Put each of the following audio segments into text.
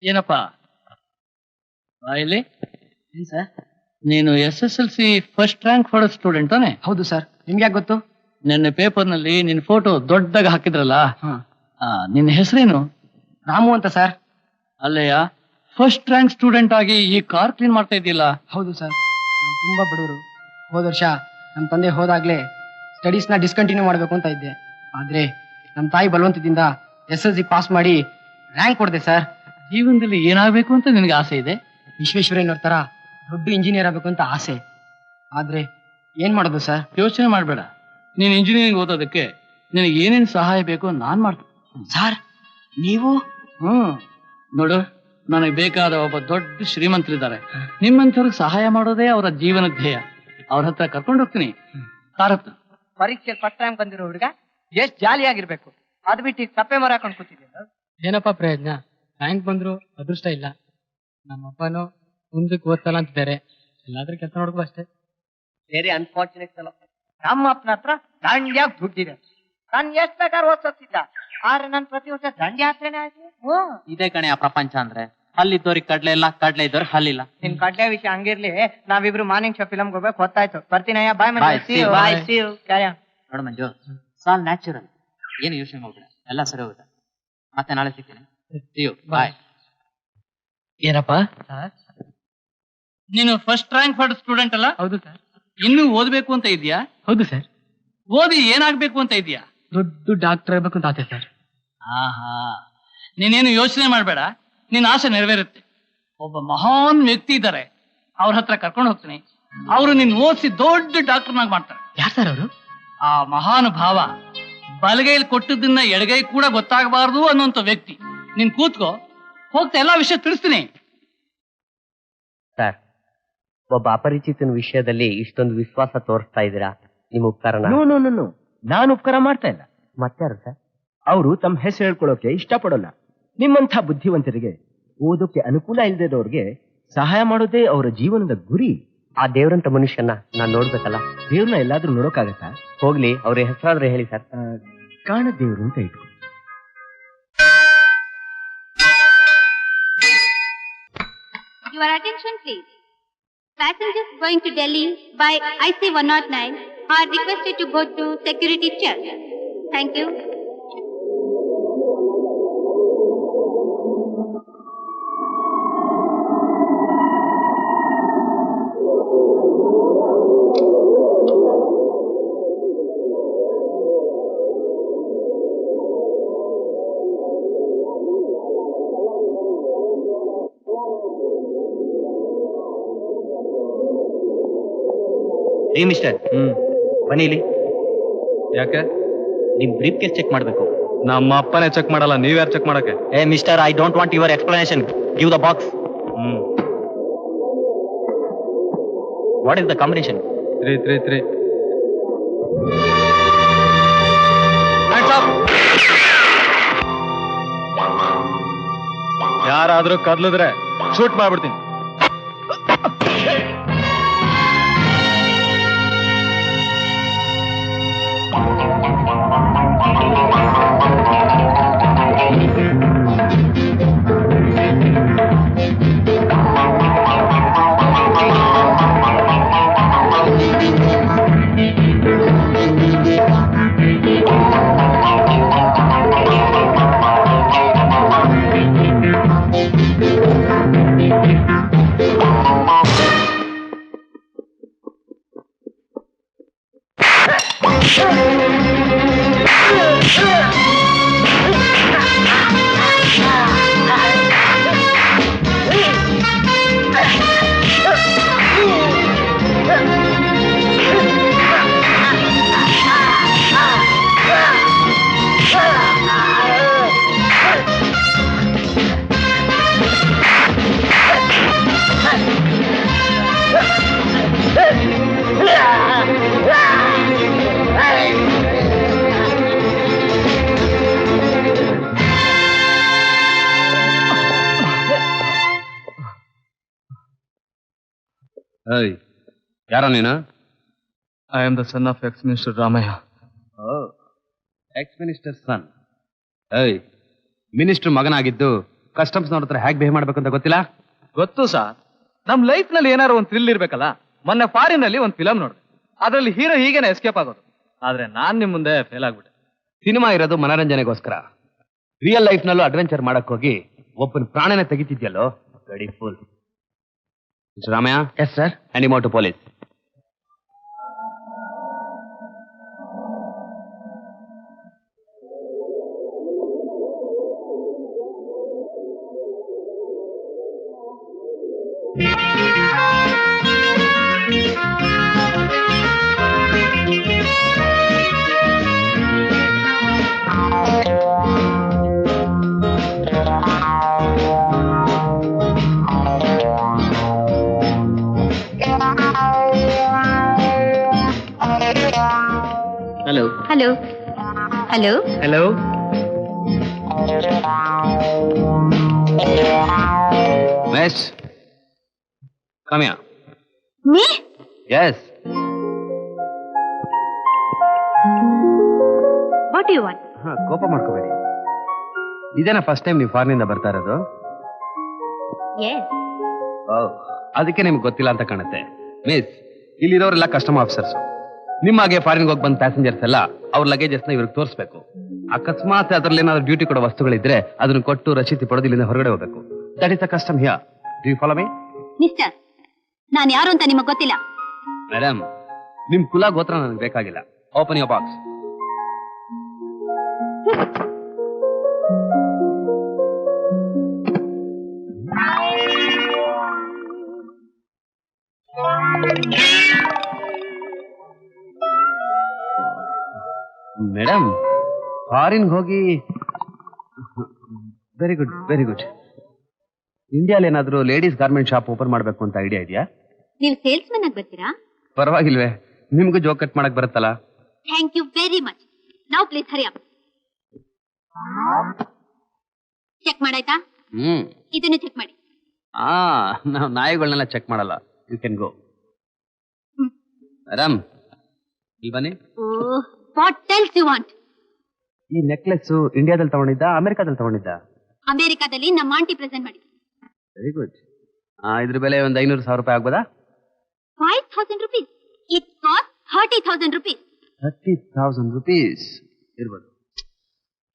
ಏನಪ್ಪಾ ಇಲ್ಲಿ ಏನ್ ಸರ್? ನೀನು SSLC ಫಸ್ಟ್ ರ್ಯಾಂಕ್ ಹೊಡೆದ ಸ್ಟೂಡೆಂಟ್ ತಾನೆ? ಹೌದು ಸರ್. ನಿಮ್ಗೆ ಯಾಕೆ ಗೊತ್ತು? ನಿನ್ನೆ ಪೇಪರ್ನಲ್ಲಿ ನಿನ್ ಫೋಟೋ ದೊಡ್ಡದಾಗ ಹಾಕಿದ್ರಲ್ಲ, ನಿನ್ನ ಹೆಸರೇನು? ರಾಮು ಅಂತ ಸರ್. ಅಲ್ಲಯ್ಯ, ಫಸ್ಟ್ ರ್ಯಾಂಕ್ ಸ್ಟೂಡೆಂಟ್ ಆಗಿ ಈ ಕಾರ್ ಕ್ಲೀನ್ ಮಾಡ್ತಾ ಇದ್ದಿಲ್ಲ? ಹೌದು ಸರ್. ನಾವು ತುಂಬಾ ಬಡವರು. ಹೋದ ವರ್ಷ ನಮ್ಮ ತಂದೆ ಹೋದಾಗ್ಲೇ ಸ್ಟಡೀಸ್ನ ಡಿಸ್ಕಂಟಿನ್ಯೂ ಮಾಡಬೇಕು ಅಂತ ಇದ್ದೆ. ಆದ್ರೆ ನಮ್ಮ ತಾಯಿ ಬಲವಂತದಿಂದ SSLC ಪಾಸ್ ಮಾಡಿ ರ್ಯಾಂಕ್ ಕೊಡಿದೆ ಸರ್. ಜೀವನದಲ್ಲಿ ಏನಾಗಬೇಕು ಅಂತ ನಿನಗೆ ಆಸೆ ಇದೆ? ವಿಶ್ವೇಶ್ವರಯ್ಯನವ್ರ ತರ ದೊಡ್ಡ ಇಂಜಿನಿಯರ್ ಆಗಬೇಕು ಅಂತ ಆಸೆ. ಆದ್ರೆ ಏನ್ ಮಾಡೋದು ಸರ್? ಯೋಚನೆ ಮಾಡಬೇಡ. ನೀನು ಇಂಜಿನಿಯರಿಂಗ್ ಓದೋದಕ್ಕೆ ನಿನಗೆ ಏನೇನು ಸಹಾಯ ಬೇಕು ನಾನ್ ಮಾಡ್ತೀನಿ. ಸರ್ ನೀವು? ನೋಡು, ನನಗೆ ಬೇಕಾದ ಒಬ್ಬ ದೊಡ್ಡ ಶ್ರೀಮಂತರಿದ್ದಾರೆ. ನಿಮ್ಮಂಥವ್ರಿಗೆ ಸಹಾಯ ಮಾಡೋದೇ ಅವರ ಜೀವನ ಧ್ಯೇಯ. ಅವ್ರ ಹತ್ರ ಕರ್ಕೊಂಡು ಹೋಗ್ತೀನಿ. ಕಾರತ್ತ ಪರೀಕ್ಷೆ ಫಸ್ಟ್ ಟೈಮ್ ಬಂದಿರೋ ಹುಡುಗ ಎಷ್ಟ್ ಜಾಲಿಯಾಗಿರ್ಬೇಕು. ಅದ್ ಬಿಟ್ಟು ಕಪ್ಪೆ ಮರ ಹಾಕೊಂಡು ಕೂತಿದ್ದೆ. ಏನಪ್ಪಾ ಪ್ರಯೋಜನ? ರ್ಯಾಂಕ್ ಬಂದ್ರು ಅದೃಷ್ಟ ಇಲ್ಲ. ನಮ್ಮಪ್ಪನು ಮುಂದಕ್ಕೆ ಓದ್ತಲ್ಲ ಅಂತಿದ್ದಾರೆ. ಎಲ್ಲಾದ್ರೂ ಕೆಲಸ ನೋಡ್ಕೋ ಅಷ್ಟೇ. ವೆರಿ ಅನ್ಫಾರ್ಚುನೇಟ್ ಅಲ್ಲ. ನಮ್ಮ ಅಪ್ಪನ ಹತ್ರ ದಂಡ್ಯಾಗಿ ದುಡ್ಡಿದೆ. ನಾನು ಎಷ್ಟ್ ಬೇಕಾದ್ರೆ ಓದ್ತಿದ್ದ. ಆದ್ರೆ ನನ್ ಪ್ರತಿ ವರ್ಷ ದಂಡ ಯಾತ್ರೆನೇ ಆಯ್ತು. ಇದೇ ಕಣೆ ಆ ಪ್ರಪಂಚ ಅಂದ್ರೆ. ಹಲ್ಲಿದ್ದವ್ರಿಗೆ ಕಡ್ಲೆ ಇಲ್ಲ, ಕಡ್ಲೆ ಇದ್ದವ್ರಿಗೆ ಹಲ್ಲಿಲ್ಲ. ನಿನ್ ಕಡ್ಲೆ ವಿಷಯ ಹಂಗಿರ್ಲಿ. ನಾವಿಬ್ರು ಮಾರ್ನಿಂಗ್ ಶೋ ಫಿಲಮ್ ಹೋಗ್ಬೇಕು. ಗೊತ್ತಾಯ್ತು. ಬರ್ತೀನಯ್ಯ. ಬಾಯ್ ನೋಡು ಮಂಜು, ಸಾಲ್ ನ್ಯಾಚುರಲ್. ಏನು ಯೋಚನೆ ಮಾಡ್ಬೇಡ, ಎಲ್ಲ ಸರಿ ಹೋಗುತ್ತೆ. ಮತ್ತೆ ನಾಳೆ ಸಿಗ್ತೀನಿ. ಬಾಯ್. ಏನಪ್ಪಾ, ನೀನು ಫಸ್ಟ್ ರ್ಯಾಂಕ್ ಹೊಡೆದ ಸ್ಟೂಡೆಂಟ್ ಅಲ್ಲ? ಹೌದು ಸರ್. ಇನ್ನೂ ಓದ್ಬೇಕು ಅಂತ ಇದೆಯಾ? ಹೌದು ಸರ್. ಓದಿ ಏನಾಗ್ಬೇಕು ಅಂತ ಇದೆಯಾ? ದೊಡ್ಡ ಡಾಕ್ಟರ್ ಆಗ್ಬೇಕು ಅಂತ ಆಸೆ ಸರ್. ಆಹಾ, ನೀನೇನು ಯೋಚನೆ ಮಾಡಬೇಡ, ನಿನ್ನ ಆಸೆ ನೆರವೇರುತ್ತೆ. ಒಬ್ಬ ಮಹಾನ್ ವ್ಯಕ್ತಿ ಇದ್ದಾರೆ, ಅವ್ರ ಹತ್ರ ಕರ್ಕೊಂಡು ಹೋಗ್ತೀನಿ. ಅವರು ನಿನ್ ಓದಿಸಿ ದೊಡ್ಡ ಡಾಕ್ಟರ್ನಾಗ ಮಾಡ್ತಾರೆ. ಯಾರು ಸರ್ ಅವರು? ಆ ಮಹಾನ್ ಭಾವ ಬಲಗೈಲಿ ಕೊಟ್ಟದನ್ನ ಎಡಗೈ ಕೂಡ ಗೊತ್ತಾಗಬಾರದು ಅನ್ನೋಂಥ ವ್ಯಕ್ತಿ. ನೀನ್ ಕೂತ್ಕೋ, ಹೋಗ್ತಾ ಎಲ್ಲಾ ವಿಷಯ ತಿಳಿಸ್ತೀನಿ. ಸರ್, ಒಬ್ಬ ಅಪರಿಚಿತನ ವಿಷಯದಲ್ಲಿ ಇಷ್ಟೊಂದು ವಿಶ್ವಾಸ ತೋರಿಸ್ತಾ ಇದ್ದೀರಾ, ನಿಮ್ ಉಪಕಾರನ? ನೋ, ನಾನು ಉಪಕಾರ ಮಾಡ್ತಾ ಇಲ್ಲ. ಮತ್ತಾರು ಸರ್? ಅವರು ತಮ್ಮ ಹೆಸರು ಹೇಳ್ಕೊಳ್ಳೋಕೆ ಇಷ್ಟಪಡೋಲ್ಲ. ನಿಮ್ಮಂಥ ಬುದ್ಧಿವಂತರಿಗೆ, ಓದೋಕೆ ಅನುಕೂಲ ಇಲ್ಲದಿರೋರ್ಗೆ ಸಹಾಯ ಮಾಡೋದೇ ಅವರ ಜೀವನದ ಗುರಿ. ಆ ದೇವ್ರಂತ ಮನುಷ್ಯನ ನಾನ್ ನೋಡ್ಬೇಕಲ್ಲ. ದೇವ್ರನ್ನ ಎಲ್ಲಾದ್ರೂ ನೋಡೋಕ್ಕಾಗತ್ತಾ? ಹೋಗ್ಲಿ, ಅವ್ರ ಹೆಸರಾದ್ರೆ ಹೇಳಿ ಸರ್. ಕಾಣ ದೇವ್ರು ಅಂತ ಇಟ್ಕೊ. Your attention please. Passengers going to Delhi by IC109 are requested to go to security check. Thank you. ಏ ಮಿಸ್ಟರ್, ಬನ್ನಿ ಇಲ್ಲಿ. ಯಾಕೆ? ನಿಮ್ ಬ್ರೀಫ್ ಕೇಸ್ ಚೆಕ್ ಮಾಡ್ಬೇಕು. ನಮ್ಮ ಅಪ್ಪನೇ ಚೆಕ್ ಮಾಡಲ್ಲ, ನೀವ್ಯಾರು ಚೆಕ್ ಮಾಡಕ್ಕೆ? ಏ mister, I don't want your explanation. Give the box. What is the combination? 333. ಯಾರಾದ್ರೂ ಕದ್ಲಿದ್ರೆ ಶೂಟ್ ಮಾಡ್ಬಿಡ್ತೀನಿ. ಯಾರ ನೀನು? I am the son of ex minister Ramaiah. Ex minister son. Minister ಮಗನಾಗಿದ್ದು ಕಸ್ಟಮ್ಸ್ನವ್ರ ಹತ್ರ ಹೇಗೆ ಬಿಹೇವ್ ಮಾಡ್ಬೇಕು ಅಂತ ಗೊತ್ತಿಲ್ಲ? ಗೊತ್ತು ಸರ್. ನಮ್ ಲೈಫ್ ನಲ್ಲಿ ಏನಾದ್ರು ಒಂದು ಥ್ರಿಲ್ ಇರ್ಬೇಕಲ್ಲ. ಮೊನ್ನೆ ಫಾರಿನ್ ಅಲ್ಲಿ ಒಂದು ಫಿಲಂ ನೋಡಿದೆ. ಅದ್ರಲ್ಲಿ ಹೀರೋ ಹೀಗೇನೆ ಎಸ್ಕೇಪ್ ಆಗೋದು. ಆದ್ರೆ ನಾನ್ ನಿಮ್ ಮುಂದೆ ಫೇಲ್ ಆಗ್ಬಿಟ್ಟೆ. ಸಿನಿಮಾ ಇರೋದು ಮನೋರಂಜನೆಗೋಸ್ಕರ. ರಿಯಲ್ ಲೈಫ್ ನಲ್ಲೂ ಅಡ್ವೆಂಚರ್ ಮಾಡಕ್ ಹೋಗಿ ಒಬ್ಬನ ಪ್ರಾಣನ ತೆಗಿತಿದ್ಯಲ್ಲೋ, very fool. Ramaiah, yes sir. Hand to police. Hello. Hello. Hello. Hello. Miss, come here. Me? Yes. What do you want? ಕೋಪ ಮಾಡ್ಕೋಬೇಡಿ. ಇದೇನಾ ಫಸ್ಟ್ ಟೈಮ್ ನೀವು ಫಾರಿನಿಂದ ಬರ್ತಾ ಇರೋದು? Yes. ಅದಕ್ಕೆ ನಿಮ್ಗೆ ಗೊತ್ತಿಲ್ಲ ಅಂತ ಕಾಣುತ್ತೆ. ಮಿಸ್, ಇಲ್ಲಿರೋರೆಲ್ಲ ಕಸ್ಟಮ್ ಆಫೀಸರ್ಸ್. ನಿಮ್ಮಾಗೆ ಫಾರಿನ್ಗೆ ಹೋಗಿ ಬಂದ ಪ್ಯಾಸೆಂಜರ್ಸ್ ಎಲ್ಲ ಅವ್ರ ಲಗೇಜಸ್ ನ ಇವ್ರಿಗೆ ತೋರಿಸ್ಬೇಕು. ಅಕಸ್ಮಾತ್ ಅದ್ರಲ್ಲಿ ಏನಾದ್ರು ಡ್ಯೂಟಿ ಕೊಡೋ ವಸ್ತುಗಳಿದ್ರೆ ಅದನ್ನ ಕೊಟ್ಟು ರಸೀತಿ ಪಡೆದು ಇಲ್ಲಿಂದ ಹೊರಗಡೆ ಹೋಗ್ಬೇಕು. That is the custom here. Do you follow me? Mister, ನಾನು ಯಾರು ಅಂತ ನಿಮಗೆ ಗೊತ್ತಿಲ್ಲ. ಮೇಡಮ್, ನಿಮ್ ಕುಲ ಗೋತ್ರ ನನಗೆ ಬೇಕಾಗಿಲ್ಲ. Open your box. Madam, foreign ಹೋಗಿ ವೆರಿ ಗುಡ್, ವೆರಿ ಗುಡ್. ಇಂಡಿಯಾಲ್ ಏನಾದ್ರು ಲೇಡೀಸ್ ಗಾರ್ಮೆಂಟ್ ಶಾಪ್ ಓಪನ್ ಮಾಡ್ಬೇಕು ಅಂತ ಐಡಿಯಾ ಇದೆಯಾ? ನೀವು ಸೇಲ್ಸ್ಮನ್ ಆಗಿ ಬರ್ತೀರಾ? ಪರವಾಗಿಲ್ವೇ, ನಿಮ್ಗೂ ಜೋಕ್ ಕಟ್ ಮಾಡಕ್ ಬರುತ್ತಲ್ಲ. Thank you very much. Now please hurry up. Check ಮಾಡಾಯ್ತಾ? ಇದನ್ನು ಚೆಕ್ ಮಾಡಿ. ನಾವು ನಾಯಿಗಳನ್ನೆಲ್ಲ ಚೆಕ್ ಮಾಡಲ್ಲ. You can go. ಮೇಡಮ್, ಇಲ್ಲಿ ಬನ್ನಿ. What else you want? ಈ ನೆಕ್ಲೆಸ್ ಇಂಡಿಯಾದಲ್ಲಿ ತಗೊಂಡಿದ್ದ, ಅಮೆರಿಕಾದಲ್ಲಿ ತಗೊಂಡಿದ್ದ? ಅಮೆರಿಕಾದಲ್ಲಿ ನಮ್ಮ ಆಂಟಿ ಪ್ರೆಸೆಂಟ್ ಮಾಡಿ. Very good. ಇದ್ರ ಬೆಲೆ ಒಂದು 500,000 ರೂಪಾಯಿ ಆಗ್ಬೋದಾ? 5,000 rupees. It cost 30,000 rupees. 30,000 rupees ಇರ್ಬೋದು.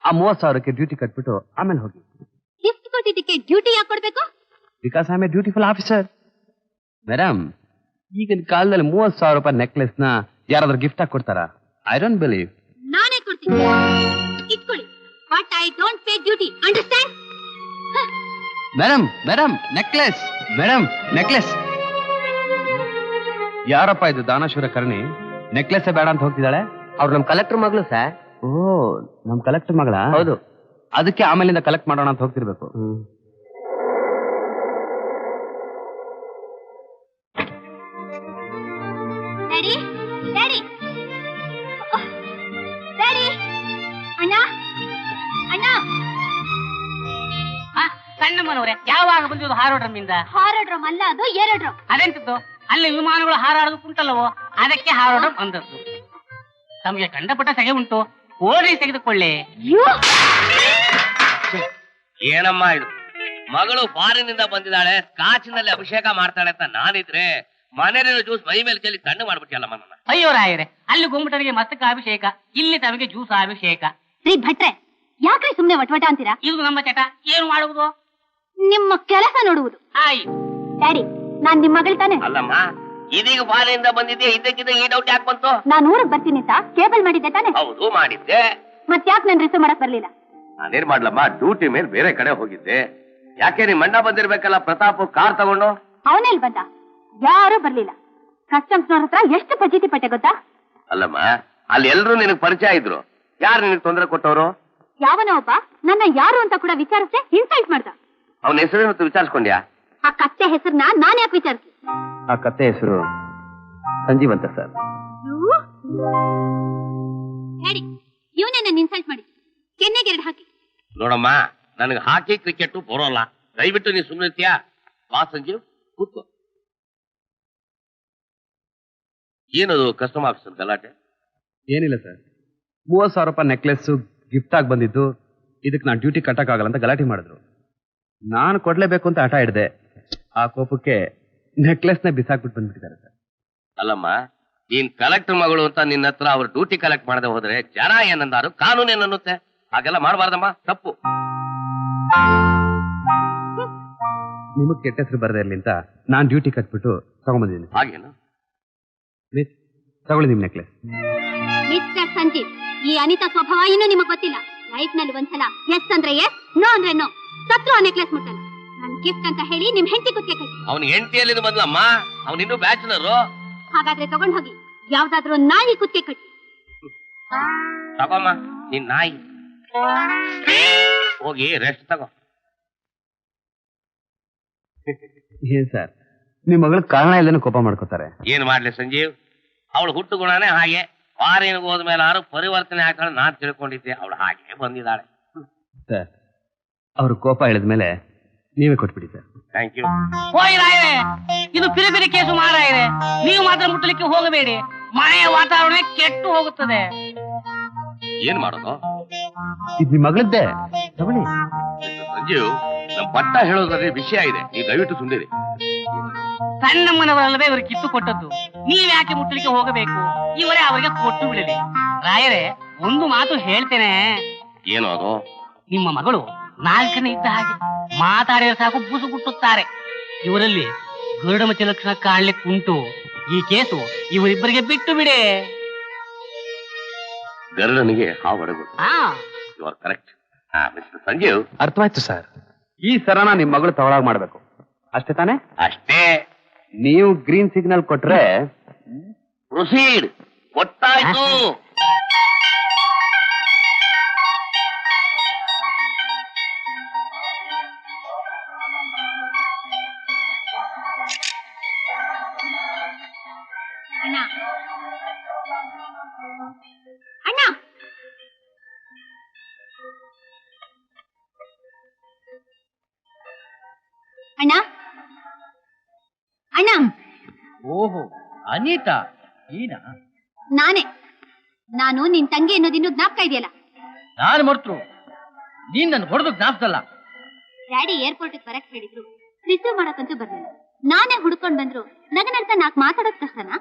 ಆ 30,000ಕ್ಕೆ ಡ್ಯೂಟಿ ಕಟ್ಬಿಟ್ಟು ಆಮೇಲೆ ಹೋಗಿ. ಗಿಫ್ಟ್ ಕೊಟ್ಟಿದ್ದಕ್ಕೆ ಡ್ಯೂಟಿ ಯಾಕೆ ಕೊಡ್ಬೇಕು? Because I am a dutiful officer. Madam, ಈಗಿನ ಕಾಲದಲ್ಲಿ 30,000 ರೂಪಾಯಿ ನೆಕ್ಲೆಸ್ ನ ಯಾರಾದ್ರೂ ಗಿಫ್ಟ್ ಆಗಿ ಕೊಡ್ತಾರಾ? I don't believe. ನಾನೇ ಕೊಡ್ತೀನಿ. ಇಟ್ಕೊಳ್ಳಿ. But I don't pay duty. Understand? Madam, madam, necklace. Madam, necklace. ಯಾರಪ್ಪ ಇದು ದಾನಶೂರ ಕರ್ಣಿ? ನೆಕ್ಲೆಸ್ ಬೇಡ ಅಂತ ಹೋಗ್ತಿದ್ದಾಳೆ. ಅವ್ರು ನಮ್ ಕಲೆಕ್ಟರ್ ಮಗಳು ಸರ್. ಓ, ನಮ್ ಕಲೆಕ್ಟರ್ ಮಗಳ? ಹೌದು. ಅದಕ್ಕೆ ಆಮೇಲಿಂದ ಕಲೆಕ್ಟ್ ಮಾಡೋಣ ಅಂತ ಹೋಗ್ತಿರ್ಬೇಕು. ಡ್ಯಾಡಿ, ಡ್ಯಾಡಿ, ಡ್ಯಾಡಿ, ಅಣ್ಣ, ಅಣ್ಣ. ಸಣ್ಣ ಮನವ್ರೆ, ಯಾವಾಗ ಬಂದಿದ್ದು ಹಾರೋಡ್ರಮ್ಮಿಂದ? ಹಾರೋಡ್ರಮ್ ಅಲ್ಲ, ಅದು ಏರೋಡ್ರಮ್. ಅದೆಂತದ್ದು? ಅಲ್ಲಿ ವಿಮಾನಗಳು ಹಾರಾಡೋದು ಉಂಟಲ್ಲವೋ, ಅದಕ್ಕೆ ಹಾರೋಡ್ರಮ್ ಅಂದದ್ದು. ತಮಗೆ ಕಂಡಪಟ್ಟ ಸೆಗೆ ಉಂಟು, ಓಡಿ ತೆಗೆದುಕೊಳ್ಳಿ. ಏನಮ್ಮ ಇದು? ಮಗಳು ಫಾರಿನಿಂದ ಬಂದಿದ್ದಾಳೆ, ಸ್ಕಾಚಿನಲ್ಲಿ ಅಭಿಷೇಕ ಮಾಡ್ತಾಳೆ ಅಂತ ನಾನಿದ್ರೆ ಮನೆಯಲ್ಲಿರೋ ಜ್ಯೂಸ್ ಮೈ ಮೇಲೆ ಚೆಲ್ಲಿ ತಣ್ಣು ಮಾಡ್ಬಿಟ್ಟಿಯಲ್ಲ ಮನ್ನ. ಅಯ್ಯೋ ರಾಯರೇ, ಅಲ್ಲಿ ಗೊಮ್ಮಟರಿಗೆ ಮಸ್ತಕ ಅಭಿಷೇಕ, ಇಲ್ಲಿ ತಮಗೆ ಜ್ಯೂಸ್ ಅಭಿಷೇಕ. ರೀ ಭಟ್ರೆ, ಯಾಕ್ರಿ ಸುಮ್ನೆ ವಟವಟ ಅಂತೀರಾ? ಇದು ನಮ್ಮ ಚಟ. ಏನು ಮಾಡುವುದು? ನಿಮ್ಮ ಕೆಲಸ ನೋಡುವುದು. ಆಯ್ತು. ಡ್ಯಾಡಿ, ನಾನ್ ನಿಮ್ ಮಗಳು ತಾನೆ? ಅಲ್ಲಮ್ಮ, ಇದೀಗ ಫಾರಿನಿಂದ ಬಂದಿದ್ಯಾ, ಇದ್ದಕ್ಕಿದ್ದ ಈ ಡೌಟ್ ಯಾಕೆ ಬಂತು? ನಾನು ಊರಿಗೆ ಬರ್ತೀನಿ ಅಂತ ಕೇಬಲ್ ಮಾಡಿದ್ದೆ ತಾನೆ? ಹೌದು, ಮಾಡಿದ್ದೆ. ಮತ್ತ್ಯಾಕ್ ನನ್ ರಿಸೀವ್ ಮಾಡಕ್ ಬರ್ಲಿಲ್ಲ? ನಾನೇನ್ ಮಾಡ್ಲಮ್ಮ, ಡ್ಯೂಟಿ ಮೇಲೆ ಬೇರೆ ಕಡೆ ಹೋಗಿದ್ದೆ. ಯಾಕೆ ನಿಮ್ ಅಣ್ಣ ಬಂದಿರ್ಬೇಕಲ್ಲ ಪ್ರತಾಪ್ ಕಾರ್ ತಗೊಂಡು? ಅವನೇಲ್ ಬಂದ? ಯಾರು ಬರ್ಲಿಲ್ಲ. ಕಸ್ಟಮ್ಸ್ನವ್ರ ಹತ್ರ ಎಷ್ಟು ಫಜೀತಿ ಪಟ್ಟೆ ಗೊತ್ತಾ? ಅಲ್ಲಮ್ಮ, ಅಲ್ಲಿ ಎಲ್ರು ನಿನಗ್ ಪರಿಚಯ ಇದ್ರು. ಯಾರು ನಿನಗ್ ತೊಂದರೆ ಕೊಟ್ಟವರು? ಯಾವನೋ ಒಬ್ಬ ನನ್ನ ಯಾರು ಅಂತ ಕೂಡ ವಿಚಾರಿಸದೆ ಇನ್ಸಲ್ಟ್ ಮಾಡ್ದ. ಅವನ ಹೆಸರು ವಿಚಾರಿಸ್ಕೊಂಡ್ಯಾ? ಆ ಕತ್ತೆ ಹೆಸರನ್ನ ನಾನ್ ಯಾಕೆ ವಿಚಾರಿಸಿ? ಆ ಕತ್ತೆ ಹೆಸರು ಸಂಜೀವ್ ಅಂತ ಸರ್. ಹೇಳಿ, ಇವನೇ ನನ್ನ ಇನ್ಸಲ್ಟ್ ಮಾಡಿ ಕೆನ್ನೆಗೆ 2 ಹಾಕಿ. ನೋಡಮ್ಮ, ನನಗೆ ಹಾಕಿ ಕ್ರಿಕೆಟ್ ಬರೋಲ್ಲ. ದಯವಿಟ್ಟು ನೀ ಸುಮ್ಮನಿರ್ತೀಯಾ? ಬಾ ಸಂಜೀವ್, ಕೂತ್ಕೋ. ಏನದು ಕಸ್ಟಮ್ ಆಫೀಸರ್ ಗಲಾಟೆ? ಏನಿಲ್ಲ ಸರ್, 30,000 ರೂಪಾಯಿ ನೆಕ್ಲೆಸ್ ಗಿಫ್ಟ್ ಆಗಿ ಬಂದಿದ್ದು, ಇದಕ್ಕೆ ನಾನು ಡ್ಯೂಟಿ ಕಟ್ಟಕ್ಕಾಗಲ್ಲ ಅಂತ ಗಲಾಟೆ ಮಾಡಿದ್ರು. ನಾನು ಕೊಡ್ಲೇಬೇಕು ಅಂತ ಹಠ ಹಿಡ್ದೆ. ಆ ಕೋಪಕ್ಕೆ ನೆಕ್ಲೆಸ್ ನ ಬಿಸಾಕ್ಬಿಟ್ಟು ಬಂದ್ಬಿಟ್ಟಿದ್ದಾರೆ ಸರ್. ಅಲ್ಲಮ್ಮ, ನೀನ್ ಕಲೆಕ್ಟರ್ ಮಗಳು ಅಂತ ನಿನ್ನ ಹತ್ರ ಅವ್ರ ಡ್ಯೂಟಿ ಕಲೆಕ್ಟ್ ಮಾಡದೆ ಹೋದ್ರೆ ಜನ ಏನಂದಾರು, ಕಾನೂನು ಏನನ್ನುತ್ತೆ. ಹಾಗೆಲ್ಲ ಮಾಡಬಾರ್ದಮ್ಮ, ತಪ್ಪು. ನಿಮಗ್ ಕೆಟ್ಟ ಹೆಸರು ಬರದೇ ಇರ್ಲಿ ಅಂತ ನಾನ್ ಡ್ಯೂಟಿ ಕಟ್ಬಿಟ್ಟು ತಗೊಂಡ್ಬಂದಿದ್ದೀನಿ. ಹಾಗೇನು? ಮಿಸ್, ತಗೊಳ್ಳಿ ನಿಮ್ ನೆಕ್ಲೆಸ್. ಮಿಸ್ಟರ್ ಸಂಜೀವ್, ಈ ಅನಿತಾ ಸ್ವಭಾವ ಇನ್ನೂ ನಿಮಗ್ ಗೊತ್ತಿಲ್ಲ. ಲೈಫ್ ನಲ್ಲಿ ಒಂದ್ಸಲ ಎಸ್ ಅಂದ್ರೆ ಎಸ್, ನೋ ಅಂದ್ರೆ ನೋ. ಸತ್ರು ಆ ನೆಕ್ಲೆಸ್ ಮುಟ್ಟಲ್ಲ. ನನ್ ಗಿಫ್ಟ್ ಅಂತ ಹೇಳಿ ನಿಮ್ ಹೆಂಡತಿ ಕುತ್ತಿಗೆ ಕಟ್ಟಿ. ಅವ್ನ ಹೆಂಡತಿಯಲ್ಲಿ ಬಂದ್ಲಮ್ಮ, ಅವ್ನ ಇನ್ನೂ ಬ್ಯಾಚುಲರು. ಹಾಗಾದ್ರೆ ತಗೊಂಡ್ ಹೋಗಿ ಯಾವ್ದಾದ್ರು ನಾಯಿ ಕುತ್ತಿಗೆ ಕಟ್ಟಿ. ತಗೋಮ್ಮ ನಿನ್ ನಾಯಿ, ಹೋಗಿ ರೆಸ್ಟ್ ತಗೋ. ಏನ್ ಸರ್, ನಿಮ್ ಮಗಳ ಕಾರಣ ಇಲ್ಲದೇನು ಕೋಪ ಮಾಡ್ಕೋತಾರೆ? ಏನ್ ಮಾಡ್ಲಿ ಸಂಜೀವ್, ಅವಳು ಹುಟ್ಟು ಗುಣನೇ ಹಾಗೆ. ಫಾರಿನ್ಗೆ ಹೋದ್ಮೇಲೆ ಯಾರು ಪರಿವರ್ತನೆ ಹಾಕೊಂಡು ನಾನ್ ತಿಳ್ಕೊಂಡಿದ್ದೆ, ಅವಳು ಹಾಗೆ ಬಂದಿದ್ದಾಳೆ. ಸರ್, ಅವ್ರ ಕೋಪ ಇಳಿದ್ಮೇಲೆ ನೀವೇ ಕೊಟ್ಬಿಡಿ ಸರ್. Thank you. ಹೋಯ್ ರಾಯರೇ, ಇದು ಪಿರಿಪಿರಿ ಕೇಸು ಮಾರಾಯರೆ. ನೀವು ಮಾತ್ರ ಮುಟ್ಟಲಿಕ್ಕೆ ಹೋಗಬೇಡಿ, ಮನೆಯ ವಾತಾವರಣ ಕೆಟ್ಟು ಹೋಗುತ್ತದೆ. ಏನ್ ಮಾಡೋದು? ಇದು ನಿಮ್ ಮಗಳದ್ದೇ, ತಗೊಳ್ಳಿ. ಸಂಜೀವ್, ನಮ್ ಪಟ್ಟ ಹೇಳೋದ್ರಲ್ಲಿ ವಿಷಯ ಇದೆ, ನೀವು ದಯವಿಟ್ಟು ಸುಂದಿರಿ. ಸಣ್ಣಮ್ಮನವರಲ್ಲವೇ ಇವರು ಕಿತ್ತು ಕೊಟ್ಟದ್ದು, ನೀವ್ ಯಾಕೆ ಮುಟ್ಟಲಿಕ್ಕೆ ಹೋಗಬೇಕು? ಇವರೇ ಅವರಿಗೆ ಕೊಟ್ಟು ಬಿಡಲಿ. ರಾಯರೇ, ಒಂದು ಮಾತು ಹೇಳ್ತೇನೆ. ಏನು ಅದು? ನಿಮ್ಮ ಮಗಳು ನಾಲ್ಕನೇ ಇದ್ದ ಹಾಗೆ, ಮಾತಾಡಿದ್ರೆ ಸಾಕು ಬುಸು ಗುಟ್ಟುತ್ತಾರೆ. ಇವರಲ್ಲಿ ಗರುಡಮತಿ ಲಕ್ಷಣ ಕಾಣ್ಲಿಕ್ಕೆ ಉಂಟು. ಈ ಕೇಸು ಇವರಿಬ್ಬರಿಗೆ ಬಿಟ್ಟು ಬಿಡೆ. ಗರುಡನಿಗೆ ಹಾವಡಗು. You are correct. Mister Sanjeev, ಅರ್ಥವಾಯ್ತು ಸರ್. ಈ ಸರನ ನಿಮ್ ಮಗಳು ತಗೊಳಾಗ ಮಾಡ್ಬೇಕು, ಅಷ್ಟೇ ತಾನೇ? ಅಷ್ಟೇ. ನೀವು ಗ್ರೀನ್ ಸಿಗ್ನಲ್ ಕೊಟ್ರೆ ಪ್ರೊಸೀಡ್. ಗೊತ್ತಾಯ್ತು. ಅಣ್ಣ ಅಣ್ಣ, ಅಣ್ಣ ಅಣ್ಣ. ಓಹೋ, ಅನಿತಾ ನೀನಾ? ನಾನೇ. ನಾನು ನಿನ್ ತಂಗಿ ಅನ್ನೋದಿನ್ನು ಜ್ಞಾಪಕ ಇದೆಯಲ್ಲ? ನಾನು ಮರ್ತರು, ನೀನ್ ನನ್ ಹೊಡೆದು ಜ್ಞಾಪಕಲ್ಲ. ಡ್ಯಾಡಿ ಏರ್ಪೋರ್ಟ್ ಬರಕ್ ಹೇಳಿದ್ರು, ರಿಸೀವ್ ಮಾಡಕ್ಕಂತೂ ಬರ್ಲಿಲ್ಲ. ನಾನೇ ಹುಡ್ಕೊಂಡ್ ಬಂದ್ರು. ನಗನಂತ ನಾಕ್ ಮಾತಾಡೋದ್ ಕಷ್ಟನಾ?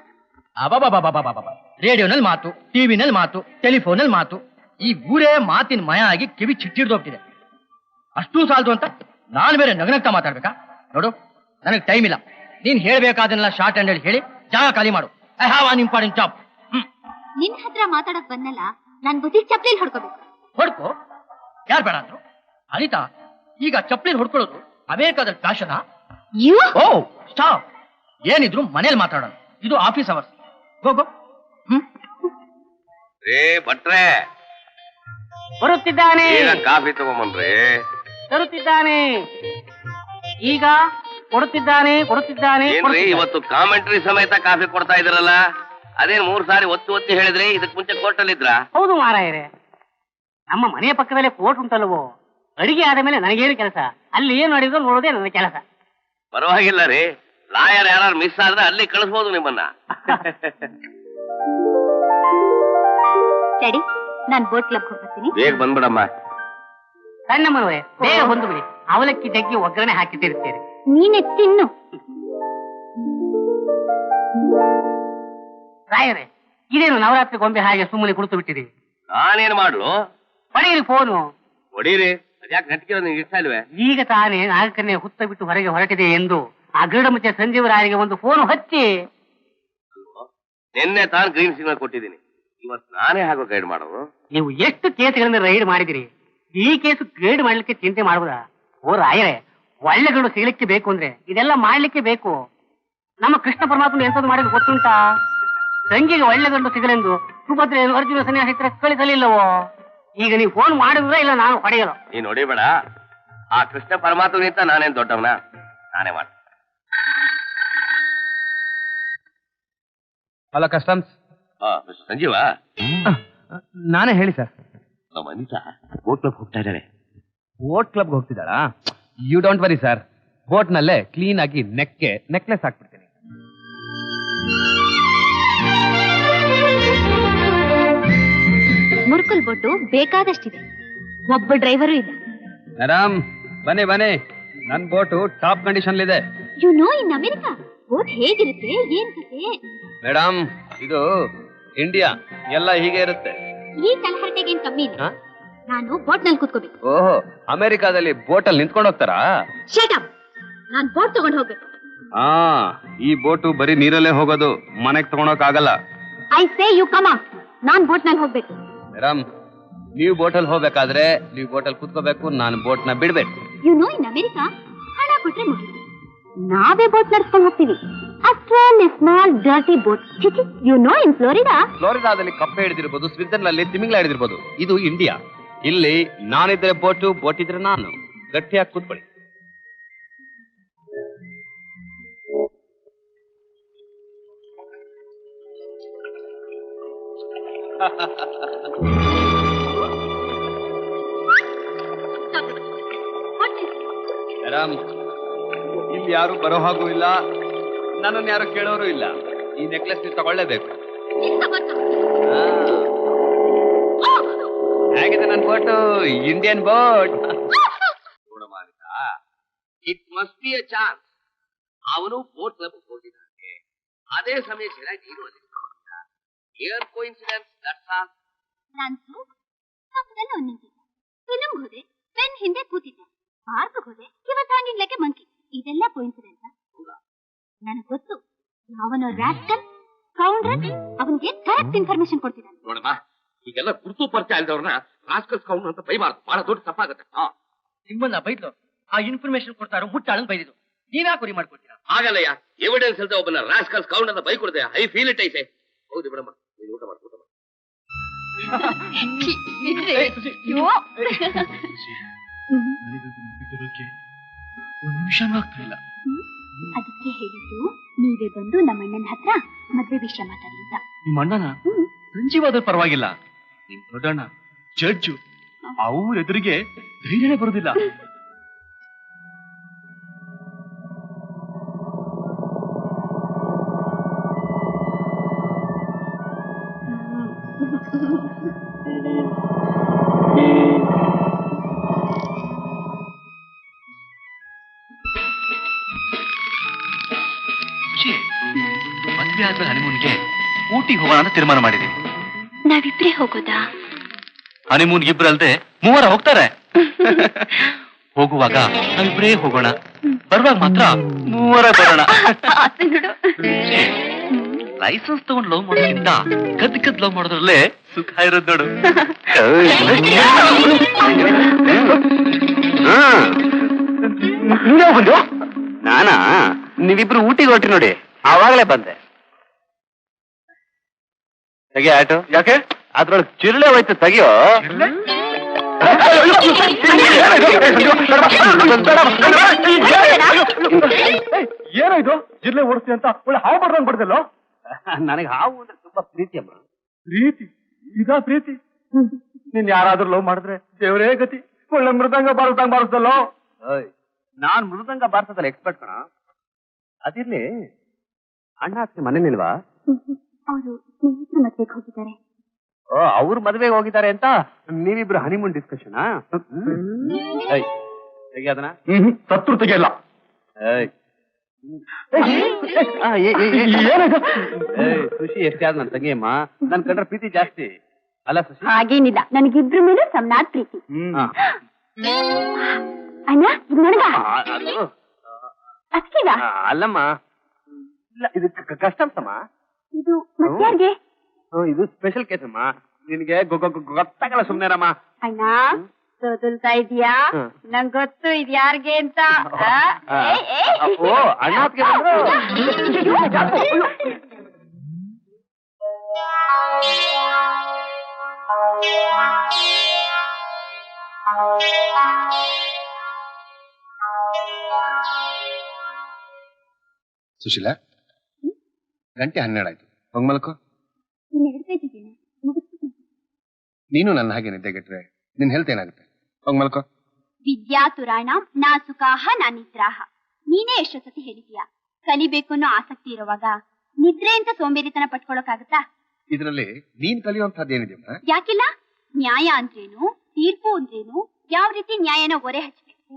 ಅಬಾಬಾಬಾಬಾಬಾಬಾ, ರೇಡಿಯೋನಲ್ಲಿ ಮಾತು, ಟಿವಿನಲ್ಲಿ ಮಾತು, ಟೆಲಿಫೋನಲ್ಲಿ ಮಾತು, ಈ ಊರೇ ಮಾತಿನ ಮಯ ಆಗಿ ಕಿವಿ ಚಿಟ್ಟಿಡ್ದೋಗ್ತಿದೆ. ಅಷ್ಟೂ ಸಾಲದು ಅಂತ ನಾನು ಬೇರೆ ನಗನಗ್ತಾ ಮಾತಾಡ್ಬೇಕಾ? ನೋಡು, ನನಗೆ ಟೈಮ್ ಇಲ್ಲ. ನೀನ್ ಹೇಳ್ಬೇಕಾದನ್ನೆಲ್ಲ ಶಾರ್ಟ್ ಹ್ಯಾಂಡ್ ಹೇಳಿ ಜಾಗ ಖಾಲಿ ಮಾಡು. I have an important job. ನಿನ್ ಹತ್ರ ಮಾತಾಡಕ್ ಬಂದಲ್ಲ, ನಾನ್ ಬುದ್ಧಿ ಚಪ್ಲಿಲ್ ಹೊಡ್ಕೋಬೇಕು. ಹೊಡ್ಕೋ, ಯಾರು ಬೇಡ ಅಂದ್ರು? ಅನಿತಾ, ಈಗ ಚಪ್ಲಿಲ್ ಹೊಡ್ಕೊಳ್ಳೋದು ಅಮೇರಿಕಾದ ಫ್ಯಾಷನಾ? ಓ ಸ್ಟಾಪ್. ಏನಿದ್ರು ಮನೇಲಿ ಮಾತಾಡೋಣ, ಇದು ಆಫೀಸ್ ಅವರ್ಸ್. ಹೋಗೋ. ರೇ ಭಟ್ರೆ, ಬರುತ್ತಿದ್ದಾನೆ. ಕಾಫಿ ತಗೊಂಬನ್ರಿ. ತರುತ್ತಿದ್ದಾನೆ. ಈಗ ಕೊಡುತ್ತಿದ್ದಾನೆ, ಕೊಡುತ್ತಿದ್ದಾನೆ. ಏನ್ರಿ ಇವತ್ತು ಕಾಮೆಂಟ್ರಿ ಸಮೇತ ಕಾಫಿ ಕೊಡ್ತಾ ಇದ್ರಲ್ಲ? ಅದೇನ್ 3 ಸಾರಿ ಒತ್ತಿ ಒತ್ತಿ ಹೇಳಿದ್ರಿ? ಇದಕ್ ಮುಂಚೆ ಕೋರ್ಟಲ್ಲಿ ಇದ್ರ? ಹೌದು ಮಾರಾಯರೇ, ನಮ್ಮ ಮನೆಯ ಪಕ್ಕದಲ್ಲೇ ಕೋರ್ಟ್ ಉಂಟಲ್ವೋ. ಅಡಿಗೆ ಆದ ಮೇಲೆ ನನಗೇನು ಕೆಲಸ? ಅಲ್ಲಿ ಏನು ನಡೆಯೋದು ನೋಡೋದೇ ನನ್ನ ಕೆಲಸ. ಪರವಾಗಿಲ್ಲ ರೀ, ಲಾಯರ್ ಯಾರು ಮಿಸ್ ಆದ್ರೆ ಅಲ್ಲಿ ಕಳಿಸ್ಬೋದು ನಿಮ್ಮನ್ನ. ಡ್ಯಾಡಿ, ನಾನ್ ಬೋಟ್ ಕ್ಲಬ್ ಹೋಗ್ತೀನಿ. ಬೇಗ ಬಂದ್ಬಿಡಮ್ಮ. ಸಣ್ಣಮ್ಮನವರೇ, ಬೇಗ ಬಂದು ಬಿಡಿ. ಅವಲಕ್ಕಿ ಜಗ್ಗಿ ಒಗ್ಗರಣೆ ಹಾಕಿಟ್ಟಿರುತ್ತೇನೆ. ನೀನೆ ತಿನ್ನು. ರಾಯರೇ, ಇದೇನು ನವರಾತ್ರಿ ಗೊಂಬೆ ಹಾಗೆ ಸುಮ್ಮನೆ ಕುಳಿತು ಬಿಟ್ಟಿರಿ? ನಾನೇನ್ ಮಾಡ್ಲು? ಹೊಡೀರಿ ಫೋನು. ಹೊಡೀರಿ, ಅದ್ಯಾಕೆ ನೆಟ್ಕಿರೋ ನಿಂಗೆ ಇಷ್ಟ ಇಲ್ವೇ? ಈಗ ತಾನೇ ನಾಲ್ಕನ್ನೇ ಹುತ್ತ ಬಿಟ್ಟು ಹೊರಗೆ ಹೊರಟಿದೆ ಎಂದು ಆ ಗರುಡಮುತ್ತೆ ಸಂಜೀವರಾಯರಿಗೆ ಒಂದು ಫೋನ್ ಹಚ್ಚಿ. ನಿನ್ನೆ ತಾನು ಗ್ರೀನ್ ಸಿಗ್ನಲ್ ಕೊಟ್ಟಿದ್ದೀನಿ, ಇವತ್ತು ನಾನೇ ಹಾಗೋ ಗೈಡ್ ಮಾಡೋದು. ನೀವು ಎಷ್ಟು ಕೇಸ್ಗಳನ್ನ ರೈಡ್ ಮಾಡಿದಿರಿ, ಈ ಕೇಸು ಗೈಡ್ ಮಾಡ್ಲಿಕ್ಕೆ ಚಿಂತೆ ಮಾಡುವುದಾ? ಓ ರಾಯರೇ, ಒಳ್ಳೆಗಳು ಸಿಗಲಿಕ್ಕೆ ಬೇಕು ಅಂದ್ರೆ ಇದೆಲ್ಲ ಮಾಡ್ಲಿಕ್ಕೆ ಬೇಕು. ನಮ್ಮ ಕೃಷ್ಣ ಪರಮಾತ್ಮ ಎಂತದ್ದು ಮಾಡಿದ್ರು ಗೊತ್ತುಂಟಾ? ತಂಗಿಗೆ ಒಳ್ಳೆ ಗಂಡು ಸಿಗಲೆಂದು ಸುಭದ್ರೆ ಅರ್ಜುನ ಸನ್ಯಾಸ ಕಳಿಸಲಿಲ್ಲವೋ? ಈಗ ನೀವು ಫೋನ್ ಮಾಡಿದ್ರೆ ಇಲ್ಲ ನಾನು ಹೊಡೆಯಲು. ನೀನ್ ಹೊಡಿಬೇಡ, ಆ ಕೃಷ್ಣ ಪರಮಾತ್ಮನಿಂದ ನಾನೇನ್ ದೊಡ್ಡವನ? ನಾನೇ ಮಾಡ. Hello customs. ಸಂಜೀವ, ನಾನೇ ಹೇಳಿ ಸರ್. ನಮ್ಮ ಅನಿತಾ ಬೋಟ್ ಕ್ಲಬ್ ಹೋಗ್ತಾ ಇದ್ದಾಳೆ. ಬೋಟ್ ಕ್ಲಬ್ಗೆ ಹೋಗ್ತಿದ್ದಾಳಾ? You don't worry sir, boat ನಲ್ಲೇ ಕ್ಲೀನ್ ಆಗಿ ನೆಕ್ಲೆಸ್ ಹಾಕ್ಬಿಡ್ತೀನಿ. ಮುರ್ಕುಲ್ ಬೋಟು ಬೇಕಾದಷ್ಟಿದೆ, ಒಬ್ಬ ಡ್ರೈವರು ಇಲ್ಲ. ಮೇಡಮ್ ಬನ್ನಿ ಬನ್ನಿ, ನನ್ ಬೋಟು ಟಾಪ್ ಕಂಡೀಷನ್ ಇದೆ. You know in America boat ಹೇಗಿರುತ್ತೆ ಏನ್ ಕತೆ? ಮೇಡಮ್ ಇದು ಇಂಡಿಯಾ, ಎಲ್ಲ ಹೀಗೆ ಇರುತ್ತೆ. ಈ ತಲಹರಟೆಗೆ ಏನ್ ಕಮ್ಮಿ ಇಲ್ಲ. ನಾನು ಬೋಟ್ ನಲ್ಲಿ ಕೂತ್ಕೋಬೇಕು. ಓಹೋ, ಅಮೆರಿಕಾದಲ್ಲಿ ಬೋಟಲ್ಲಿ ನಿಂತ್ಕೊಂಡು ಹೋಗ್ತಾರಾ? ಶಟ್ ಅಪ್, ನಾನ್ ಬೋಟ್ ತಗೊಂಡ್ ಹೋಗ್ಬೇಕು. ಈ ಬೋಟು ಬರೀ ನೀರಲ್ಲೇ ಹೋಗೋದು, ಮನೆಗ್ ತಗೊಂಡೋಕ್ ಆಗಲ್ಲ. I say you come on, ನಾನ್ ಬೋಟ್ ನಲ್ಲಿ ಹೋಗ್ಬೇಕು. ಮೇಡಮ್ ನೀವು ಬೋಟಲ್ಲಿ ಹೋಗ್ಬೇಕಾದ್ರೆ ನೀವು ಬೋಟಲ್ಲಿ ಕೂತ್ಕೋಬೇಕು, ನಾನು ಬೋಟ್ ನ ಬಿಡ್ಬೇಕು. ಯು ನೋ ಇನ್ ಅಮೆರಿಕಾ ಹಣ ಕೊಟ್ರೆ ಮುಗಿತು, ನಾವೇ ಬೋಟ್ ನಡ್ಸ್ಕೊಂಡು ಹೋಗ್ತೀವಿ. ಅಷ್ಟೊಂದು small dirty boat. You know in ಫ್ಲೋರಿಡಾದಲ್ಲಿ ಕಪ್ಪೆ ಹಿಡಿದಿರ್ಬೋದು, ಸ್ವಿಟ್ಜರ್ನಲ್ಲಿ ತಿಮಿಂಗ್ಲ ಹಿಡಿದಿರ್ಬೋದು. ಇದು ಇಂಡಿಯಾ. ಇಲ್ಲಿ ನಾನಿದ್ರೆ ಬೋಟು, ಬೋಟ್ ಇದ್ರೆ ನಾನು. ಗಟ್ಟಿಯಾಗಿ ಕೂತ್ಕೊಳ್ಳಿ. ಮೇಡಮ್ ಇಲ್ಲಿ ಯಾರು ಬರೋ ಹಾಗೂ ಇಲ್ಲ, ನನ್ನನ್ನು ಯಾರು ಕೇಳೋರು ಇಲ್ಲ. ಈ ನೆಕ್ಲೆಸ್ ನೀವು ತಗೊಳ್ಳೇಬೇಕು. ಹೇಗಿದೆ ನನ್ನ boat? Indian boat. It must be A chance. ಅವನು ಬೋಟ್ ಕ್ಲಬ್ ಹೋಗಿದ್ದಾನೆ, ಅದೇ ಸಮಯ ಸರಿಯಾಗಿ ನೀನು ಅಲ್ಲಿ ಏರ್ ಕೋಇನ್ಸಿಡೆನ್ಸ್. That's all. ನಾನು ಪಕ್ಕದಲ್ಲಿ ಒಂದು ನಿಂತಿದ್ದೆ, ಫಿಲ್ಮ್ ಹೋದೆ, ಪೆನ್ ಹಿಂದೆ ಕೂತಿದ್ದೆ, ಪಾರ್ಕ್ ಹೋದೆ, ಇವತ್ತು ಹ್ಯಾಂಗಿಂಗ್ಲಕ್ಕೆ ಮಂಕಿ. ಇದೆಲ್ಲ ಕೋಇನ್ಸಿಡೆನ್ಸ್? ನನಗೆ ಗೊತ್ತು, ಅವನ ರಾಸ್ಕಲ್ ಕೌಂಡ್ರನ್ ಅವನಿಗೆ ಕರೆಕ್ಟ್ ಇನ್ಫಾರ್ಮೇಶನ್ ಕೊಡ್ತಿದ್ದಾನೆ. ನೋಡಮ್ಮ, ಈಗೆಲ್ಲ ಗುರುತು ಪರಿಚಯ ಇಲ್ದವ್ರನ್ನ ರಾಸ್ಕಲ್ ಕೌಂಡ್ರ್ ಅಂತ ಬೈಬಾರ್ದು, ಬಹಳ ದೊಡ್ಡ ತಪ್ಪಾಗುತ್ತೆ. ನಿಮ್ಮನ್ನ ಬೈದ್ಲು, ಆ ಇನ್ಫಾರ್ಮೇಶನ್ ಕೊಡ್ತಾರೋ ಮುಟ್ಟಾಳನ್ ಬೈದಿದ್ದು, ನೀವ್ಯಾ ಕುರಿ ಮಾಡ್ಕೊಡ್ತೀರಾ? ಆಗಲ್ಲಯ್ಯ, ಎವಿಡೆನ್ಸ್ ಇಲ್ದ ಒಬ್ಬನ ರಾಸ್ಕಲ್ ಕೌಂಡ್ ಅಂತ ಬೈ ಕೊಡದೆ. ಐ ಫೀಲ್ ಇಟ್ ಐಸೆ. ಹೌದು ಬಿಡಮ್ಮ, ನೀನು ಊಟ ಮಾಡಿ. ಅದಕ್ಕೆ ಹೇಳಿದ್ದು ನೀವೇ ಬಂದು ನಮ್ಮಣ್ಣನ ಹತ್ರ ಮದ್ವೆ ವಿಷಯ ಮಾತಾಡಿದ್ದ. ನಿಮ್ಮ ಅಣ್ಣನ ಸಂಜೀವಾದ ಪರವಾಗಿಲ್ಲ, ನಿಮ್ ದೊಡ್ಡಣ್ಣ ಜಡ್ಜು, ಅವ್ರ ಎದುರಿಗೆ ಧೈರ್ಯನೇ ಬರುದಿಲ್ಲ. ಮದ್ವೆ ಆದ್ಮೇಲೆ ಹನಿಮೂನ್ಗೆ ಊಟಿಗೆ ಹೋಗೋಣ ಅಂತ ತೀರ್ಮಾನ ಮಾಡಿದೀವಿ. ನಾವಿಬ್ರೇ ಹೋಗೋದಾ? ಹನಿಮೂನ್ ಇಬ್ರು ಅಲ್ದೆ ಮೂವರ ಹೋಗ್ತಾರೆ. ಹೋಗುವಾಗ ನಾವಿಬ್ರೇ ಹೋಗೋಣ, ಬರುವಾಗ ಮಾತ್ರ ಮೂವರ ಬರೋಣ. ಲೈಸೆನ್ಸ್ ತಗೊಂಡು ಲವ್ ಮಾಡೋದ್ರಿಂದ ಕದ್ ಕದ್ ಲವ್ ಮಾಡೋದ್ರಲ್ಲೇ ಸುಖ ಇರೋದ್ ನೋಡು. ಬಂದು ನಾನಾ? ನೀವಿಬ್ರು ಊಟಿಗೆ ಹೊಟ್ಟಿ ನೋಡಿ, ಆವಾಗಲೇ ಬಂದೆ. ತೆಗಿ ಆಟೋ. ಯಾಕೆ? ಅದ್ರೊಳಗೆ ಚಿರಳೆ ಹೋಯ್ತು, ತೆಗಿಯೋ. ಏನಾಯ್ತು? ಜಿರ್ಲೆ ಓಡಿಸ್ತೀವಿ ಅಂತ ಒಳ್ಳೆ ಹಾವು ಬರ್ದಂಗ್ ಬಡ್ದಲ್ಲೋ. ನನಗೆ ಹಾವು ಅಂದ್ರೆ ತುಂಬಾ ಪ್ರೀತಿ ಅಮ್ಮ. ಪ್ರೀತಿ? ಇದಾ ಪ್ರೀತಿ? ನೀನ್ ಯಾರಾದ್ರೂ ಲವ್ ಮಾಡಿದ್ರೆ ದೇವರೇ ಗತಿ. ಒಳ್ಳೆ ಮೃದಂಗ ಬಾರಿಸ್ದಂಗ್ ಬಾರಿಸ್ದಲ್ಲೋ. ನಾನ್ ಮೃದಂಗ ಬಾರಿಸೋದ್ರಲ್ಲಿ ಎಕ್ಸ್ಪರ್ಟ್ ಕಣ. ಅದಿರ್ಲಿ, ಅಣ್ಣ ಅತ್ತೆ ಮನೇಲಿಲ್ವಾ? ಅವರು ಸ್ನೇಹಿತರ ಮದ್ವೆಗೆ ಹೋಗಿದ್ದಾರೆ. ಓ, ಅವ್ರು ಮದ್ವೆಗೆ ಹೋಗಿದ್ದಾರೆ ಅಂತ ನೀವಿಬ್ರು ಹನಿಮೂನ್ ಡಿಸ್ಕಷನ್? ತೆಗಿ ಅದನ್ನ. ಸತ್ರು ತೆಗಿಯಲ್ಲ. ಖುಷಿ ಎಷ್ಟೇ ಆದ್ ನನ್ ತಂಗಿಯಮ್ಮ, ನನ್ ಕಂಡ್ರೆ ಪ್ರೀತಿ ಜಾಸ್ತಿ ಅಲ್ಲ ಸುಶಿ? ಹಾಗೇನಿಲ್ಲ, ನನಗಿಬ್ರು ಮೇಲೆ ಸಮನಾದ ಪ್ರೀತಿ. ಅಣ್ಣ ಇದು ನನಗ ಅಕ್ಕಿಗ? ಅಲ್ಲಮ್ಮ, ಇಲ್ಲ ಇದು ಕಸ್ಟಮ್ಸ್ ಅಮ್ಮ. ಇದು ಮತ್ಯಾರ್ಗೆ? ಇದು ಸ್ಪೆಷಲ್ ಕೇಸ್ ಅಮ್ಮ, ನಿನ್ಗೆ ಗೊತ್ತಾಗಲ್ಲ ಸುಮ್ನೆರಮ್ಮ. ಅಣ್ಣ ಸೋದಲ್ತಾ ಇದೀಯಾ? ನಂಗ್ ಗೊತ್ತು ಇದು ಯಾರ್ಗೆ ಅಂತ. ಓ ಅಣ್ಣ ಸುಶೀಲಾ, ಗಂಟೆ 12 ಆಯ್ತು, ಹೋಗ್ ಮಲ್ಕೋ. ನೀನು ನನ್ನ ಹಾಗೆ ನಿದ್ದೆಗೆಟ್ರೆ ನಿನ್ ಹೆಲ್ತ್ ಏನಾಗುತ್ತೆ? ಹೋಗ್ ಮಲ್ಕೋ. ವಿದ್ಯಾ ತುರಾಣ ನಾ ಸುಖಾಹ ನಾ ನಿದ್ರಾಹ. ನೀನೇ ಎಷ್ಟೋ ಸತಿ ಹೇಳಿದೀಯಾ, ಕಲಿಬೇಕು ಅನ್ನೋ ಆಸಕ್ತಿ ಇರುವಾಗ ನಿದ್ರೆ ಅಂತ ಸೋಂಬೇರಿತನ ಪಟ್ಕೊಳಕಾಗತ್ತಾ? ಇದರಲ್ಲಿ ನೀನ್ ಕಲಿಯುವಂತಹದ್ದು ಏನಿದೆಯಮ್ಮ? ಯಾಕಿಲ್ಲ? ನ್ಯಾಯ ಅಂದ್ರೇನು, ತೀರ್ಪು ಅಂದ್ರೇನು, ಯಾವ ರೀತಿ ನ್ಯಾಯನ ಒರೆ ಹಚ್ಚಬೇಕು,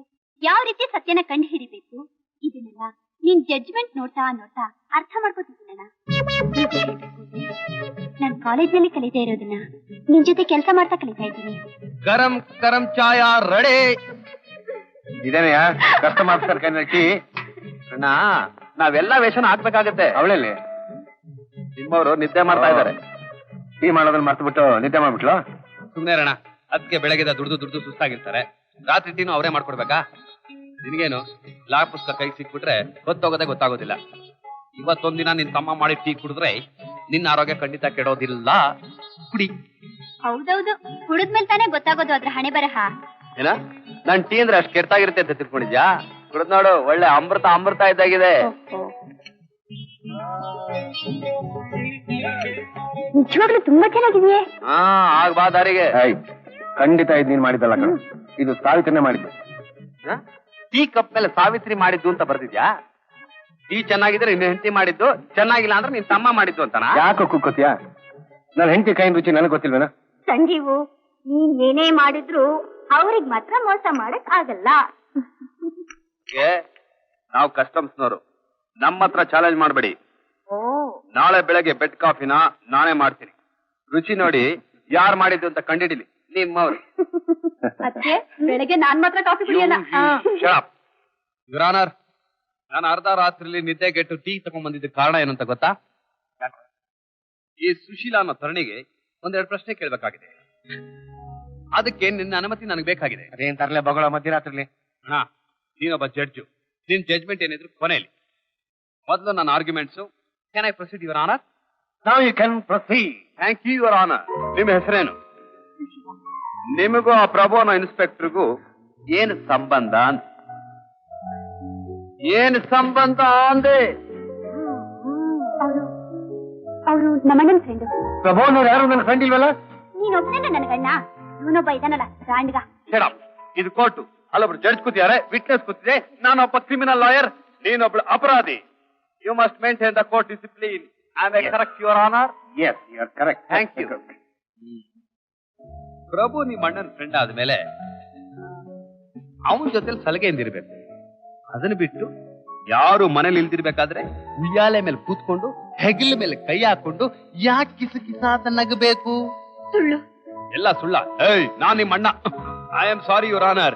ಯಾವ ರೀತಿ ಸತ್ಯನ ಕಂಡು ಹಿಡಿಬೇಕು ಇದನ್ನೆಲ್ಲ ನೀನ್ ಜಡ್ಜ್ಮೆಂಟ್ ನೋಡ್ತಾ ನೋಡ್ತಾ ಅರ್ಥ ಮಾಡ್ಕೋತಿದ್ದೀನಣ್ಣ. ನಾನ್ ಕಾಲೇಜ್ನಲ್ಲಿ ಕಲಿತಾ ಇರೋದನ್ನ ನಿನ್ ಜೊತೆ ಕೆಲಸ ಮಾಡ್ತಾ ಕಲಿತಾ ಇದ್ದೀನಿ. ಗರಂ ಗರಂ ಚಾಯ ರೆಡಿ. ಇದೇನೆಯ ಕಸ್ಟಮರ್ ಕೈ ಅಣ್ಣ ನಾವೆಲ್ಲ ವೇಷನ ಹಾಕ್ಬೇಕಾಗತ್ತೆ. ಅವಳಲ್ಲಿ ನಿಮ್ಮವರು ನಿದ್ದೆ ಮಾಡ್ತಾ ಇದ್ದಾರೆ. ಟೀ ಮಾಡೋದನ್ನ ಮರ್ತು ಬಿಟ್ಟು ನಿದ್ದೆ ಮಾಡ್ಬಿಟ್ಲು. ಸುಮ್ನೆ ಅಣ್ಣ, ಅದಕ್ಕೆ ಬೆಳಗ್ಗೆ ದುಡ್ದು ಸುಸ್ತಾಗಿರ್ತಾರೆ. ರಾತ್ರಿ ಟೀನು ಅವರೇ ಮಾಡ್ಕೊಡ್ಬೇಕಾ? ನಿನ್ಗೇನು ಲಾ ಪುಸ್ತಕ ಕೈ ಸಿಕ್ಬಿಟ್ರೆ ಗೊತ್ತೋಗೋದೇ ಗೊತ್ತಾಗೋದಿಲ್ಲ. ಇವತ್ತೊಂದಿನ ನಿನ್ ತಮ್ಮ ಮಾಡಿ ಟೀ ಕುಡಿದ್ರೆ ನಿನ್ನ ಆರೋಗ್ಯ ಖಂಡಿತ ಕೆಡೋದಿಲ್ಲ. ಕುಡಿ. ಹೌದೌದು, ಕುಡಿದ್ಮೇಲೆ ತಾನೇ ಗೊತ್ತಾಗೋದು ಅದ್ರ ಹಣೆ ಬರಹ. ಏನ ನನ್ ಟೀ ಅಂದ್ರೆ ಅಷ್ಟು ಕೆಟ್ಟಾಗಿರುತ್ತೆ ಅಂತ ತಿಳ್ಕೊಂಡಿದ್ಯಾ? ಕುಡಿದ್ ನೋಡು, ಒಳ್ಳೆ ಅಮೃತ ಇದ್ದಾಗಿದೆ. ನಿಜವಾಗ್ಲೂ ತುಂಬಾ ಚೆನ್ನಾಗಿದೆಯೇ? ಹಾ ಆಗ್ಬಾ ದಾರಿಗೆ. ಖಂಡಿತ ಇದು ನೀನ್ ಮಾಡಿದ್ದಲ್ಲ ಕಣೋ, ಇದು ಸಾವಿತ್ರನೇ ಮಾಡಿದ್ದು. ಟೀ ಕಪ್ ಮೇಲೆ ಸಾವಿತ್ರಿ ಮಾಡಿದ್ದು ಅಂತ ಬರ್ದಿದ್ಯಾ? ಟೀ ಚೆನ್ನಾಗಿದ್ರೆ ನಿನ್ನ ಹೆಂಡತಿ ಮಾಡಿದ್ದು, ಚೆನ್ನಾಗಿಲ್ಲ ಅಂದ್ರೆ ನಿನ್ ತಮ್ಮ ಮಾಡಿದ್ದು ಅಂತನಾ? ಯಾಕೋ ಕುಕ್ಕೋತಿಯಾ? ನನ್ನ ಹೆಂಡತಿ ಕೈನ ರುಚಿ ನನಗೆ ಗೊತ್ತಿಲ್ವೇನಾ? ಸಂಜೀವು, ನೀನ್ ಏನೇ ಮಾಡಿದ್ರು ಅವ್ರಿಗೆ ಮಾತ್ರ ಮೋಸ ಮಾಡಕ್ ಆಗಲ್ಲ. ನಾವು ಕಸ್ಟಮ್ಸ್ನವರು, ನಮ್ಮ ಹತ್ರ ಚಾಲೆಂಜ್ ಮಾಡ್ಬೇಡಿ. ನಾಳೆ ಬೆಳಗ್ಗೆ ಬೆಡ್ ಕಾಫಿನ ನಾನೇ ಮಾಡ್ತೀನಿ. ರುಚಿ ನೋಡಿ ಯಾರು ಮಾಡಿದ್ದು ಅಂತ ಕಂಡಿಡಿಲಿ ನಿಮ್ಮವ್ರು. ಅದಕ್ಕೆ ಬೆಳಗ್ಗೆ ನಾನ್ ಮಾತ್ರ ಕಾಫಿ ಕುಡಿಯಲ್ಲ. ಯುವರ್ ಆನರ್, ನಾನು ಅರ್ಧ ರಾತ್ರಿಲಿ ನಿದ್ದೆಗೆಟ್ಟು ಟೀ ತಗೊಂಡ್ಬಂದಿದ್ದ ಕಾರಣ ಏನು ಅಂತ ಗೊತ್ತಾ? ಈ ಸುಶೀಲಾ ಅನ್ನೋ ತರಣಿಗೆ ಒಂದೆರಡು ಪ್ರಶ್ನೆ ಕೇಳಬೇಕಾಗಿದೆ. ಅದಕ್ಕೆ ನಿನ್ನ ಅನುಮತಿ ನನಗೆ ಬೇಕಾಗಿದೆ. ಅದೇನ್ ತರಲೆ ಬಗಳ ಮಧ್ಯರಾತ್ರಿಲಿ? ಹಾ, ನೀನೊಬ್ಬ ಜಡ್ಜು, ನಿನ್ ಜಡ್ಜ್ಮೆಂಟ್ ಏನಿದ್ರು ಕೊನೆಯಲ್ಲಿ. ಮೊದಲು ನನ್ನ ಆರ್ಗ್ಯುಮೆಂಟ್ಸು. Can I proceed your honour? Now you can proceed. Thank you your honour. ನಿಮ್ಮ ಹೆಸರೇನು? ನಿಮಗೂ ಆ ಪ್ರಭು ಅನ್ನೋ ಇನ್ಸ್ಪೆಕ್ಟರ್ಗೂ ಏನು ಸಂಬಂಧ? ಏನು ಸಂಬಂಧ ಅಂದೆ? ಅವರು ನಮ್ಮಣ್ಣನ ಫ್ರೆಂಡ್. ಪ್ರಭೋನವ್ರು ಯಾರು ನನ್ನ ಫ್ರೆಂಡ್ ಇಲ್ವಲ್ಲ? ನೀನ್ ಒಬ್ಬನೇ ನನ್ಗಣ್ಣ, ಇವನೊಬ್ಬ ಇದಾನಲ್ಲ ಗಾಂಡ್ಗ. ಇದು ಕೋರ್ಟು, ಅಲ್ಲೊಬ್ರು ಜಡ್ಜ್ ಕೂತಿದ್ದಾರೆ, ವಿಟ್ನೆಸ್ ಕೂತಿದೆ, ನಾನೊಬ್ಬ ಕ್ರಿಮಿನಲ್ ಲಾಯರ್, ನೀನೊಬ್ಳು ಅಪರಾಧಿ. You must maintain the court discipline. Am I correct your honour? Yes, you are correct. Thank you. Prabhu ನಿಮ್ಮ ಅಣ್ಣನ ಫ್ರೆಂಡ್ ಆದ್ಮೇಲೆ ಅವನ ಜೊತೆ ಸಲಹೆಯಿಂದಿರ್ಬೇಕು. ಅದನ್ನ ಬಿಟ್ಟು ಯಾರು ಮನೇಲಿ ಇಲ್ದಿರ್ಬೇಕಾದ್ರೆ ಉಯ್ಯಾಲೆ ಮೇಲೆ ಕೂತ್ಕೊಂಡು ಹೆಗಲ ಮೇಲೆ ಕೈ ಹಾಕೊಂಡು ಯಾಕೆ ಕಿಸ ಅಂತ ನಗಬೇಕು? ಸುಳ್ಳು. ಎಲ್ಲ ಸುಳ್ಳ? ಏಯ್, ನಾನ್ ನಿಮ್ಮ ಅಣ್ಣ. I am sorry your honour,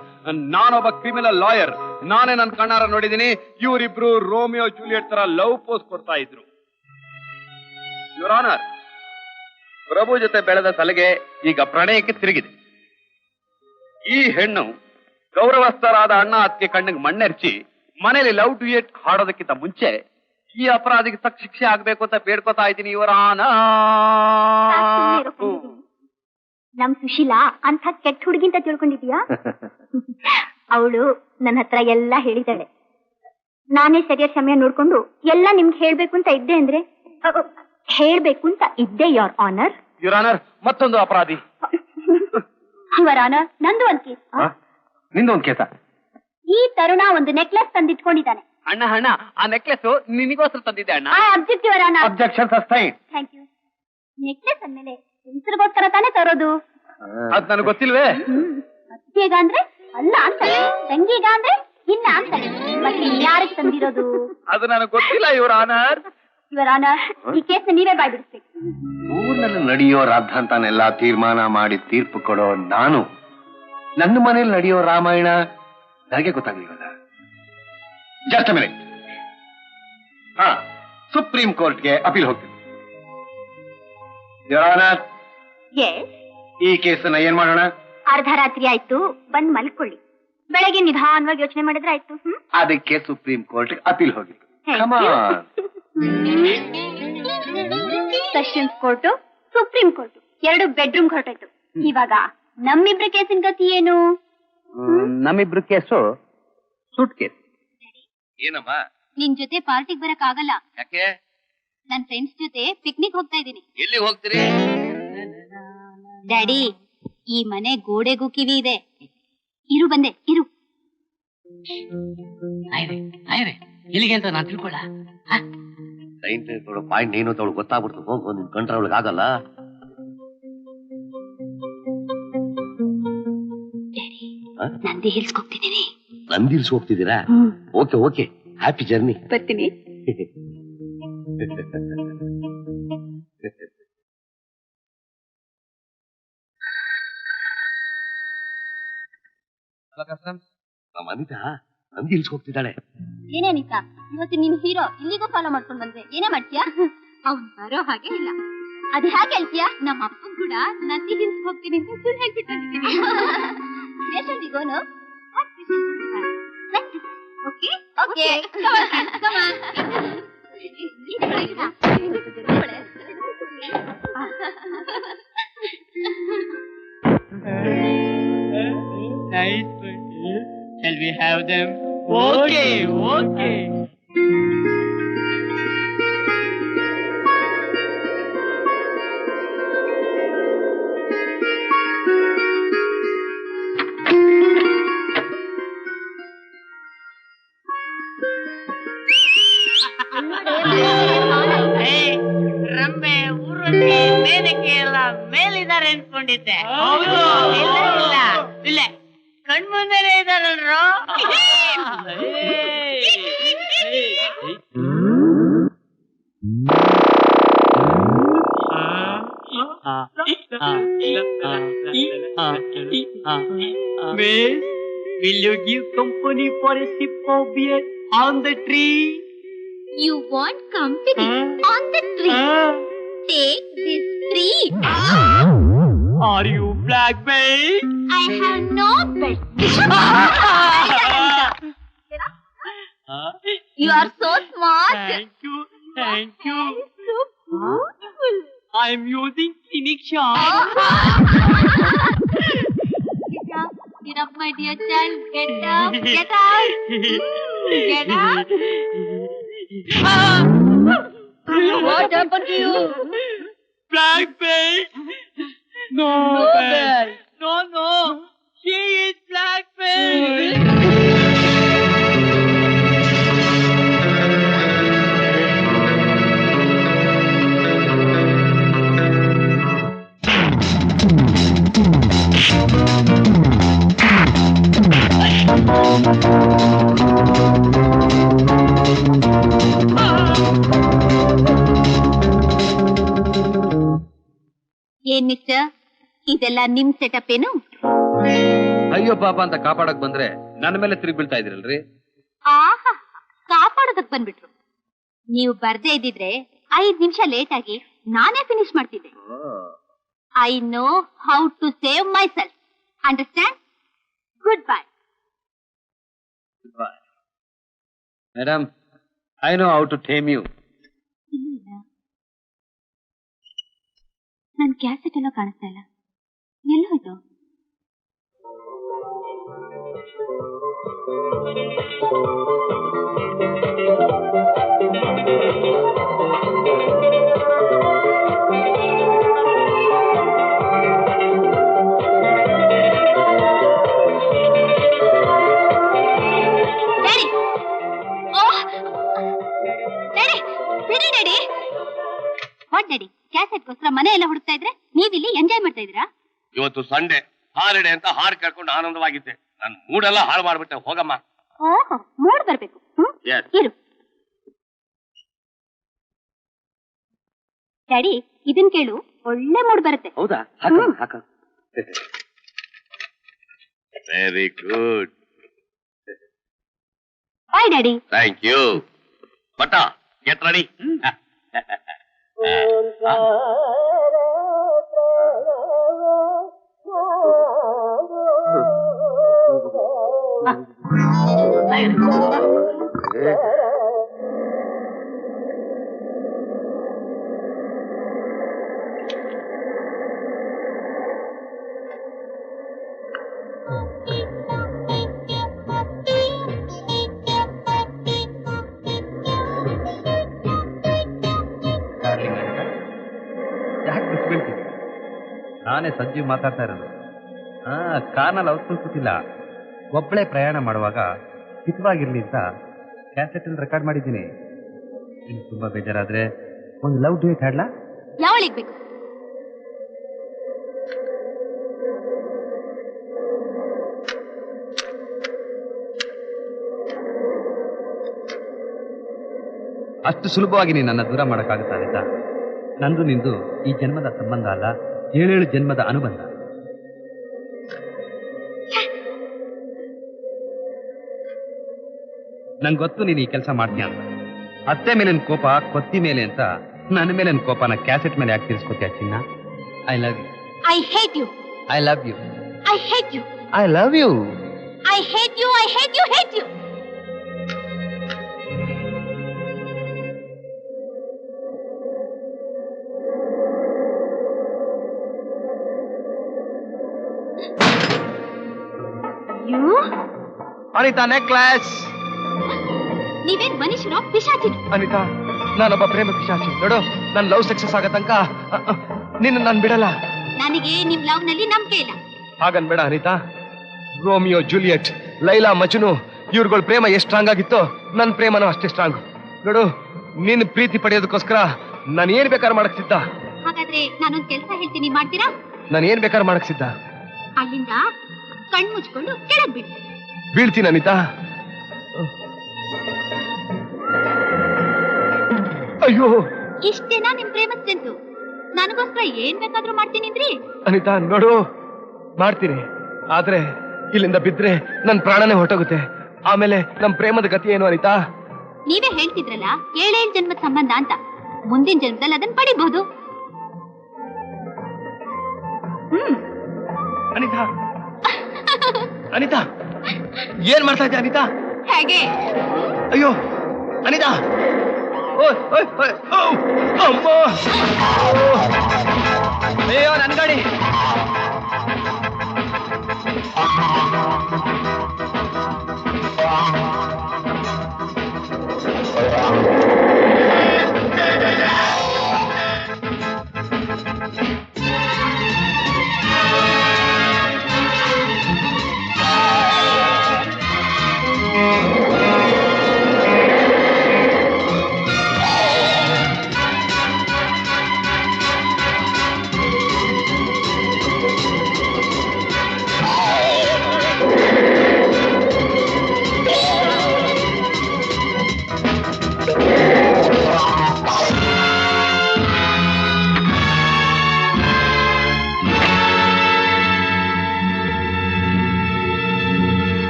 ನಾನೊಬ್ಬ ಕ್ರಿಮಿನಲ್ ಲಾಯರ್. ನಾನೇ ನನ್ನ ಕಣ್ಣಾರ ನೋಡಿದೀನಿ. ಇವರಿಬ್ರು ರೋಮಿಯೋ ಜೂಲಿಯಟ್ ತರ ಲವ್ ಪೋಸ್ ಕೊಡ್ತಾ ಇದ್ರು. ಯುವರ್ ಆನರ್, ಪ್ರಭು ಜೊತೆ ಬೆಳೆದ ಸಲಹೆ ಈಗ ಪ್ರಣಯಕ್ಕೆ ತಿರುಗಿದೆ. ಈ ಹೆಣ್ಣು ಗೌರವಸ್ಥರಾದ ಅಣ್ಣ ಅತ್ತಿಗೆ ಕಣ್ಣಿಗೆ ಮಣ್ಣೆರ್ಚಿ ಮನೇಲಿ ಲವ್ ಡ್ಯೂಯೆಟ್ ಹಾಡೋದಕ್ಕಿಂತ ಮುಂಚೆ ಈ ಅಪರಾಧಿಗೆ ತಕ್ಕ ಶಿಕ್ಷೆ ಆಗ್ಬೇಕು ಅಂತ ಬೇಡ್ಕೋತಾ ಇದ್ದೀನಿ ಯುವರ್ ಆನರ್. ನಮ್ ಸುಶೀಲಾ ಅಂತ ಕೆಟ್ಟ ಹುಡುಗಿ ಅಂತ ತಿಳ್ಕೊಂಡಿದ್ಯಾ? ಅವಳು ನನ್ನ ಹತ್ರ ಎಲ್ಲಾ ಹೇಳಿದಾಳೆ. ನಾನೇ ಸರಿಯಾದ ಸಮಯ ನೋಡ್ಕೊಂಡು ಎಲ್ಲ ನಿಮ್ಗೆ ಹೇಳ್ಬೇಕು ಅಂತ ಇದ್ದೆ ಅಂದ್ರೆ ಹೇಳ್ಬೇಕು ಅಂತ ಇದ್ದೆ ಯೋರ್ ಆನರ್. ಯುವರ್ ಆನರ್, ಮತ್ತೊಂದು ಅಪರಾಧಿ. ಯುವರ್ ಆನರ್, ನಂದು ಒಂದ್ ಕೇಸ್. ನಿಂದು ಒಂದ್ ಕೇಸ? ಈ ತರುಣ ಒಂದು ನೆಕ್ಲೆಸ್ ತಂದಿಟ್ಕೊಂಡಿದ್ದಾನೆ. ಅಣ್ಣ ಅಣ್ಣ, ಆ ನೆಕ್ಲೆಸ್ ನಿನಗೋಸ್ಕರ ತಂದಿದ್ದೆ ಅಣ್ಣ. Object your honour. Objection sustained. Thank you. Necklace ಅಂದ್ಮೇಲೆ ಹೆಸರಿಗೋಸ್ಕರ ತಾನೇ ತರೋದು. ಅದ್ ನನಗೆ ಗೊತ್ತಿಲ್ವೇ? ಅತ್ತೆಗ ಅಂದ್ರೆ ಅಲ್ಲ ಅಂತಾನೆ, ತಂಗಿಗ ಅಂದ್ರೆ ಇಲ್ಲ ಅಂತಾನೆ, ಮತ್ತೆ ಯಾರಿಗೆ ತಂದಿರೋದು? ಅದು ನನಗೆ ಗೊತ್ತಿಲ್ಲ ಯುವರ್ ಆನರ್. ಯುವರ್ ಆನರ್, ಈ ಕೇಸ್ನ ನೀವೇ ಬಾಯ್ಬಿಡಿಸ್ಬೇಕು. ಊರಿನಲ್ಲಿ ನಡೆಯೋ ರಾದ್ಧಾಂತನೆಲ್ಲ ತೀರ್ಮಾನ ಮಾಡಿ ತೀರ್ಪು ಕೊಡೋ ನಾನು ನನ್ನ ಮನೇಲಿ ನಡೆಯೋ ರಾಮಾಯಣ ನನಗೆ ಗೊತ್ತಾಗ್ಲಿಲ್ಲ. Just minute. ಹಾ, ಸುಪ್ರೀಂ ಕೋರ್ಟ್ಗೆ ಅಪೀಲ್ ಹೋಗ್ತೀನಿ. ಯುವರ್ ಆನರ್, ಈ ಕೇಸನ್ನ ಏನ್ ಮಾಡೋಣ? ಅರ್ಧ ರಾತ್ರಿ ಆಯ್ತು, ಬಂದ್ ಮಲ್ಕೊಳ್ಳಿ. ಬೆಳಗ್ಗೆ ನಿಧಾನವಾಗಿ ಯೋಚನೆ ಮಾಡಿದ್ರೆ ಆಯ್ತು. ಅದಕ್ಕೆ ಸುಪ್ರೀಂ ಕೋರ್ಟ್ ಅಪೀಲ್ ಹೋಗಿ. ಸೆಷನ್ಸ್ ಕೋರ್ಟು, ಸುಪ್ರೀಂ ಕೋರ್ಟು ಎರಡು ಬೆಡ್ರೂಮ್ ಹೊರಟಾಯ್ತು. ಇವಾಗ ನಮ್ಮಿಬ್ರ ಕೇಸಿನ ಗತಿ ಏನು? ನಮ್ಮಿಬ್ರು ಕೇಸು ಸೂಟ್ ಕೇಸ್. ಏನಮ್ಮ? ನಿನ್ ಜೊತೆ ಪಾರ್ಟಿಗೆ ಬರಕ್ ಆಗಲ್ಲ. ಯಾಕೆ? ನನ್ ಫ್ರೆಂಡ್ಸ್ ಜೊತೆ ಪಿಕ್ನಿಕ್ ಹೋಗ್ತಾ ಇದ್ದೀನಿ. ಎಲ್ಲಿ ಹೋಗ್ತೀರಿ? ಡ್ಯಾಡಿ, ಈ ಮನೆ ಗೋಡೆಗೂ ಕಿವಿ ಇದೆ. ಇರು ಬಂದೆ, ಇರು. ಇಲ್ಲಿಗೆ ಅಂತ ನಾನ್ ತಿಳ್ಕೊಳ್ಳ. ಟೈಮ್ ತೆಗೆದುಕೊಳ್ಳೋ ಪಾಯಿಂಟ್ ಏನು ಅಂತ ಅವಳು ಗೊತ್ತಾಗ್ಬಿಡ್ತು. ಹೋಗು, ನಿನ್ ಕಂಡ್ರೆ ಅವಳಿಗೆ ಆಗಲ್ಲ. ನಂದಿ ಹಿಲ್ಸ್ಗೆ ಹೋಗ್ತಿದ್ದೀನಿ. ನಂದಿಲ್ಸ್ ಹೋಗ್ತಿದ್ದೀರಾ? Okay okay, happy journey. ಬರ್ತೀನಿ. ನಮ್ಮ ಅನಿತಾ ನಂದಿಲ್ಸ್ ಹೋಗ್ತಿದ್ದಾಳೆ. ಏನೇ ಅನಿತಾ, ಇವತ್ತು ನೀನ್ ಹೀರೋ ಇಲ್ಲಿಗೂ ಫಾಲೋ ಮಾಡ್ಕೊಂಡ್ ಬಂದ್ರೆ ಏನೇ ಮಾಡ್ತೀಯಾ? ಅವ್ನ್ ಬರೋ ಹಾಗೆ ಇಲ್ಲ. ಅದ್ ಹೇಗೆ ಹೇಳ್ತೀಯಾ? ನಮ್ಮ ಅಪ್ಪನ್ ಕೂಡ ನಂದಿ ಹಿಲ್ಸ್ ಹೋಗ್ತೀನಿ ಅಂತ ಸುಳ್ಳು ಹೇಳ್ಬಿಟ್ಟಿದ್ದೀನಿ. ಸ್ಟೇಷನ್ಗೋನು okay okay Shall we have them? Okay, okay. ರಂಬೆ ಊರಲ್ಲಿ ಮೇನಕ್ಕೆ ಎಲ್ಲ ಮೇಲಿದ್ದಾರೆ ಅನ್ಕೊಂಡಿದ್ದೆ. ಇಲ್ಲ ಇಲ್ಲ ಇಲ್ಲ, ಕಣ್ಮುಂದೆನೆ ಇದಾರಲ್ರೋ. Will you give company for a sip of beer on the tree? You want company on the tree? Take this tree. Are you blackmailed? I have no bed. You are so smart. Thank you, thank you. So beautiful. I am using Phoenix shot. Get up, my dear child. Get up. Get up. Get up. What happened to you? Blackmailed? No, bad. No. She is blackmailed. ಏನ್ mister, ಇದೆಲ್ಲ ನಿಮ್ setup ಏನು? ಅಯ್ಯೋ ಪಾಪ ಅಂತ ಕಾಪಾಡಕ್ ಬಂದ್ರೆ ನನ್ನ ಮೇಲೆ ತಿರುಗಿ ಬೀಳ್ತಾ ಇದ್ರಲ್ರಿ. ಆಹಾ, ಕಾಪಾಡೋದಕ್ ಬಂದ್ಬಿಟ್ರು. ನೀವು ಬರ್ದೇ ಇದ್ದಿದ್ರೆ 5 ನಿಮಿಷ ಲೇಟ್ ಆಗಿ ನಾನೇ ಫಿನಿಶ್ ಮಾಡ್ತಿದ್ದೆ. I know how to save myself. Understand? Goodbye. Madam, I know how to tame you. ನನ್ ಕ್ಯಾಸೆಟ್ ಎಲ್ಲ ಕಾಣಿಸ್ತಾ ಇಲ್ಲ, ಎಲ್ಲೋಯ್ತು? ಕ್ಯಾಸೆಟ್ಗೋಸ್ಕರ ಮನೆ ಎಲ್ಲ ಹುಡುಕ್ತಾ ಇದ್ರೆ ನೀವಿಲ್ಲಿ ಎಂಜಾಯ್ ಮಾಡ್ತಾ ಇದ್ದೀರಾ? ಇವತ್ತು ಸಂಡೇ ಹಾಲಿಡೇ ಅಂತ ಹಾಡು ಕೇಳ್ಕೊಂಡು ಆನಂದವಾಗಿದ್ದೆ. ನನ್ ಮೂಡೆಲ್ಲ ಹಾಳು ಮಾಡ್ಬಿಟ್ಟೆ. ಹೋಗಮ್ಮ. ಓಹೋ, ಮೂಡ್ ಬರ್ಬೇಕು. ಇರು ಡ್ಯಾಡಿ, ಇದನ್ ಕೇಳು, ಒಳ್ಳೆ ಮೂಡ್ ಬರುತ್ತೆ. ಹೌದಾ? Very good. Bye daddy. Thank you. ಬಟ್ಟ ಗೆಟ್ ರೆಡಿ. ಯಾಕೆ ಬಿಟ್ಬಿಡ್ತೀವಿ? ನಾನೇ ಸಂಜೀವ್ ಮಾತಾಡ್ತಾ ಇರೋದು. ಕಾರ್ನಲ್ಲಿ ಔಟ್ಫುಲ್ ಕೂತಿಲ್ಲ, ಒಬ್ಬಳೇ ಪ್ರಯಾಣ ಮಾಡುವಾಗ ಹಿತವಾಗಿರ್ಲಿ ಅಂತ ಕ್ಯಾಸೆಟ್ ಅಲ್ಲಿ ರೆಕಾರ್ಡ್ ಮಾಡಿದ್ದೀನಿ. ನಿಮ್ಗೆ ತುಂಬಾ ಬೇಜಾರಾದ್ರೆ ಒಂದು ಲವ್ ಡ್ಯೂಯೆಟ್ ಹಾಡ್ಲಾ? ಯಾವಳಿಗೆ ಬೇಕು? ಅಷ್ಟು ಸುಲಭವಾಗಿ ನೀನು ನನ್ನ ದೂರ ಮಾಡೋಕ್ಕಾಗುತ್ತಾ ಅನಿತಾ? ನಂದು ನಿಂದು ಈ ಜನ್ಮದ ಸಂಬಂಧ ಅಲ್ಲ, 7 ಜನ್ಮದ ಅನುಬಂಧ. ನಂಗೆ ಗೊತ್ತು ನೀನು ಈ ಕೆಲಸ ಮಾಡ್ತೀಯ ಅಂತ. ಅತ್ತೆ ಮೇಲಿನ ಕೋಪ ಕೊತ್ತಿ ಮೇಲೆ ಅಂತ ನನ್ನ ಮೇಲಿನ ಕೋಪನ ಕ್ಯಾಸೆಟ್ ಮೇಲೆ ಯಾಕೆ ತಿರ್ಸ್ಕೊತೀಯ ಚಿನ್ನ? I love you. I hate you. I love you. I hate you. I love you. I hate you. I hate you. Hate you. Anita necklace. ನೀವೇನ್ ಮನುಷ್ಯರೋ ಪಿಶಾಚಿರು? ಅನಿತಾ, ನಾನೊಬ್ಬ ಪ್ರೇಮ ಪಿಶಾಚಿ. ನೋಡು, ನನ್ನ ಲವ್ ಸಕ್ಸಸ್ ಆಗ ತನಕ ನಿನ್ನ ನಾನು ಬಿಡಲ್ಲ. ನನಗೆ ನಿಮ್ ಲವ್ ನಲ್ಲಿ ನಂಬಿಕೆ ಇಲ್ಲ. ಹಾಗನ್ಬೇಡ ಅನಿತಾ. ರೋಮಿಯೋ ಜೂಲಿಯಟ್, ಲೈಲಾ ಮಜ್ನು ಇವ್ರುಗಳ ಪ್ರೇಮ ಎಷ್ಟು ಸ್ಟ್ರಾಂಗ್ ಆಗಿತ್ತೋ ನನ್ನ ಪ್ರೇಮನೂ ಅಷ್ಟೇ ಸ್ಟ್ರಾಂಗ್. ನೋಡು, ನಿನ್ನ ಪ್ರೀತಿ ಪಡೆಯೋದಕ್ಕೋಸ್ಕರ ನಾನು ಏನ್ ಬೇಕಾದ್ರೂ ಮಾಡಕ್ ಸಿದ್ಧ. ಹಾಗಾದ್ರೆ ನಾನೊಂದ್ ಕೆಲಸ ಹೇಳ್ತೀನಿ, ಮಾಡ್ತೀರಾ? ನಾನು ಏನ್ ಬೇಕಾದ್ರೂ ಮಾಡಕ್ ಸಿದ್ಧ. ಅಲ್ಲಿಂದ ಕಣ್ ಮುಚ್ಕೊಂಡು ಕೆಳಗ್ ಬಿಡಿ. ಬೀಳ್ತೀನಿ ಅನಿತಾ. ಅಯ್ಯೋ, ಇಷ್ಟೇನಾ ನಿಮ್ ಪ್ರೇಮದ ಸ್ಟ್ರೆಂತ್? ನನಗೋಸ್ಕರ ಏನ್ ಬೇಕಾದ್ರೂ ಮಾಡ್ತೀನಿ ಅಂದ್ರಿ. ಅನಿತಾ ನೋಡು, ಮಾಡ್ತೀನಿ. ಆದ್ರೆ ಇಲ್ಲಿಂದ ಬಿದ್ರೆ ನನ್ ಪ್ರಾಣನೇ ಹೊರಟೋಗುತ್ತೆ. ಆಮೇಲೆ ನಮ್ ಪ್ರೇಮದ ಗತಿ ಏನು ಅನಿತಾ? ನೀವೇ ಹೇಳ್ತಿದ್ರಲ್ಲ 7 ಜನ್ಮದ ಸಂಬಂಧ ಅಂತ. ಮುಂದಿನ ಜನ್ಮದಲ್ಲಿ ಅದನ್ನ ಪಡಿಬಹುದು. ಅನಿತಾ, ಅನಿತಾ, ಏನ್ ಮಾಡ್ತಾ ಇದ್ದೆ ಅನಿತಾ? ಹೇಗೆ? ಅಯ್ಯೋ ಅನಿತಾ, ಅಮ್ಮ, ಅಯ್ಯೋ ನನ್ನ ಗಾಡಿ.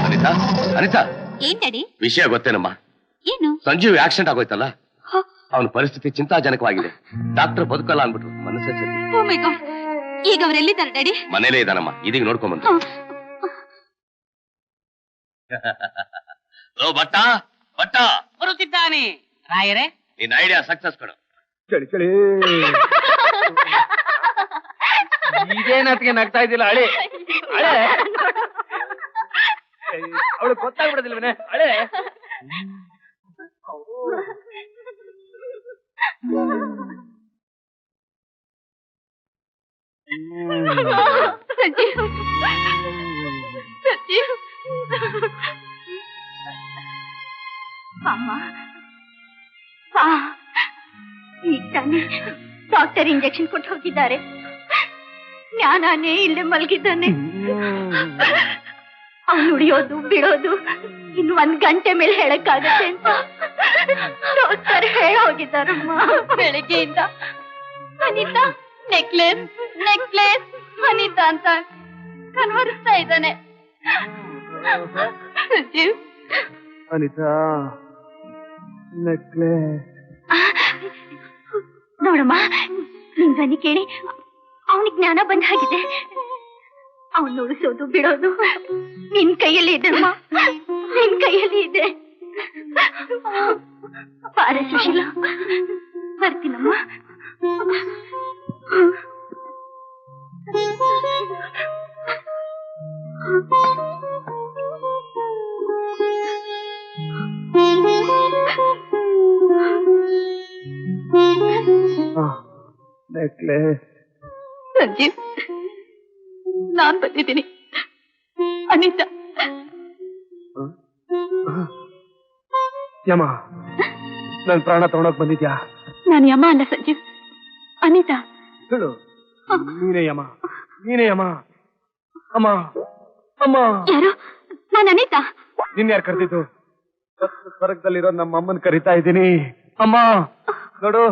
ಅನಿತಾ, ಅನಿತಾ, ಏನ್ ಡ್ಯಾಡಿ? ವಿಷಯ ಗೊತ್ತೇನಮ್ಮ? ಏನು? ಸಂಜೀವ್ ಆಕ್ಸಿಡೆಂಟ್ ಆಗೋಯ್ತಲ್ಲ, ಅವನ ಪರಿಸ್ಥಿತಿ ಚಿಂತಾಜನಕವಾಗಿದೆ. ಡಾಕ್ಟರ್ ಬದುಕಲ್ಲ ಅಂದ್ಬಿಟ್ರು. ಮನಸ್ಸೇ ಸರಿ. ಓ ಮೈ ಗಾಡ್, ಈಗ ಅವರೆಲ್ಲಿದ್ದಾರೆ ಡ್ಯಾಡಿ? ಮನೇಲೇ ಇದ್ದಾನಮ್ಮ, ಇದೀಗ ನೋಡ್ಕೊಂಬಂದು. ಓ ಬಟ್ಟ ಬಟ್ಟ ಬರುತ್ತಿದ್ದಾನೆ ರಾಯರೇ. ನಿನ್ ಐಡಿಯಾ ಸಕ್ಸಸ್ ಕಡು. ಚಳಿ ಚಳಿ ಇದೇನತ್ಗೆ ನಗ್ತಾ ಇದ್ದಿಲ್ಲ ಹಳೆ ಹಳೆ. ಅವಳು ಗೊತ್ತಾಗ್ಬಿಡೋದಿಲ್ವೇ ಹಳೆ. ಅಮ್ಮ, ಈಗ ತಾನೇ ಡಾಕ್ಟರ್ ಇಂಜೆಕ್ಷನ್ ಕೊಟ್ಟು ಹೋಗಿದ್ದಾರೆ. ಜ್ಞಾನನೇ ಇಲ್ಲೇ ಮಲಗಿದ್ದಾನೆ. ಅವನು ಉಳಿಯೋದು ಬಿಡೋದು ಇನ್ನು 1 ಗಂಟೆ ಮೇಲೆ ಹೇಳಕ್ಕಾಗತ್ತೆ ಅಂತ ಡಾಕ್ಟರ್ ಹೇಳ ಹೋಗಿದ್ದಾರಮ್ಮ. ಬೆಳಿಗ್ಗೆಯಿಂದ ಅನಿತಾ ನೆಕ್ಲೆಸ್ ನೆಕ್ಲೆಸ್ ಅನಿತಾ ಅಂತ ಕನ್ವರಿಸ್ತಾ ಇದ್ದಾನೆ. ಅನಿತಾ ನೆಕ್ಲೆಸ್. ನೋಡಮ್ಮ, ನಿನ್ ಧ್ವನಿ ಕೇಳಿ ಅವನಿಗೆ ಜ್ಞಾನ ಬಂದ ಹಾಗಿದೆ. ಅವನು ಉಳಿಸೋದು ಬಿಡೋದು ನಿನ್ ಕೈಯಲ್ಲಿ ಇದೆ ಅಮ್ಮ, ನಿನ್ ಕೈಯಲ್ಲಿ ಇದೆ. ಬಾರೆ ಸುಶೀಲ, ಬರ್ತೀನಮ್ಮ. ನೆಕ್ಲೆಸ್. ಸಂಜೀವ್, ನಾನ್ ಬಂದಿದ್ದೀನಿ. ಅನಿತಾ ಯಮ, ನನ್ ಪ್ರಾಣ ತಗೊಂಡೋಗ್ ಬಂದಿದ್ಯಾ? ನಾನು ಯಮ ಅಲ್ಲ ಸಂಜೀವ್, ಅನಿತಾ. ಹೇಳು, ನೀನೇ ಯಮ, ನೀನೇ ಯಮ. ಅಮ್ಮ ಅಮ್ಮ. ಯಾರು? ನಾನು ಅನಿತಾ. ನಿನ್ ಯಾರು ಕರೆದಿದ್ದು? ಸ್ವರ್ಗದಲ್ಲಿರೋ ನಮ್ಮ ಅಮ್ಮನ್ ಕರಿತಾ ಇದ್ದೀನಿ. ಅಮ್ಮ ನೋಡು,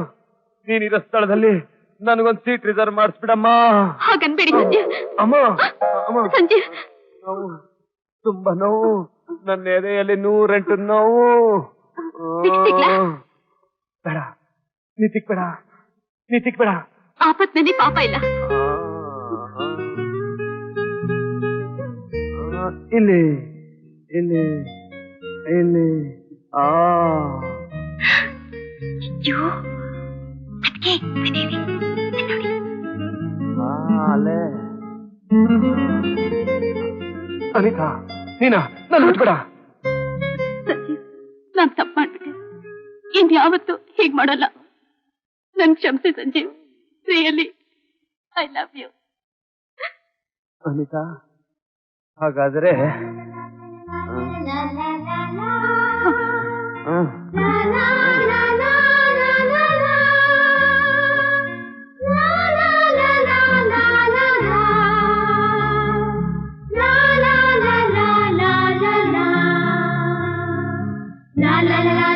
ನೀನಿರೋ ಸ್ಥಳದಲ್ಲಿ ನನಗೊಂದು ಸೀಟ್ ರಿಸರ್ವ್ ಮಾಡಿಸ್ಬಿಡಮ್ಮ. ಹಾಗನ್ಬೇಡಿ ಸಂಜೀವ್. ಅಮ್ಮ ಅಮ್ಮ ಸಂಜೀವ್, ನೋವು, ತುಂಬಾ ನೋವು, ನನ್ನ ಎದೆಯಲ್ಲಿ 108 ನೋವು. ಬೇಡ, ನೀ ತಿಕ್ಬೇಡ. ಆಪತ್ನಲ್ಲಿ ಪಾಪ ಇಲ್ಲ. ಇಲ್ಲಿ ಆ ಅಲೆ ಅನಿತಾ, ನೀನಾ? ನಾನು ಬಿಟ್ಬೇಡ. ಸಂಜೀವ್, ನಾನ್ ತಪ್ಪು ಮಾಡ್ಬಿಟ್ಟೆ. ಇನ್ಯಾವತ್ತೂ ಹೀಗ್ ಮಾಡಲ್ಲ. ನನ್ ಕ್ಷಮಿಸಿ Sanjeev. Really I love you. Anita, ಹಾಗಾದ್ರೆ la la la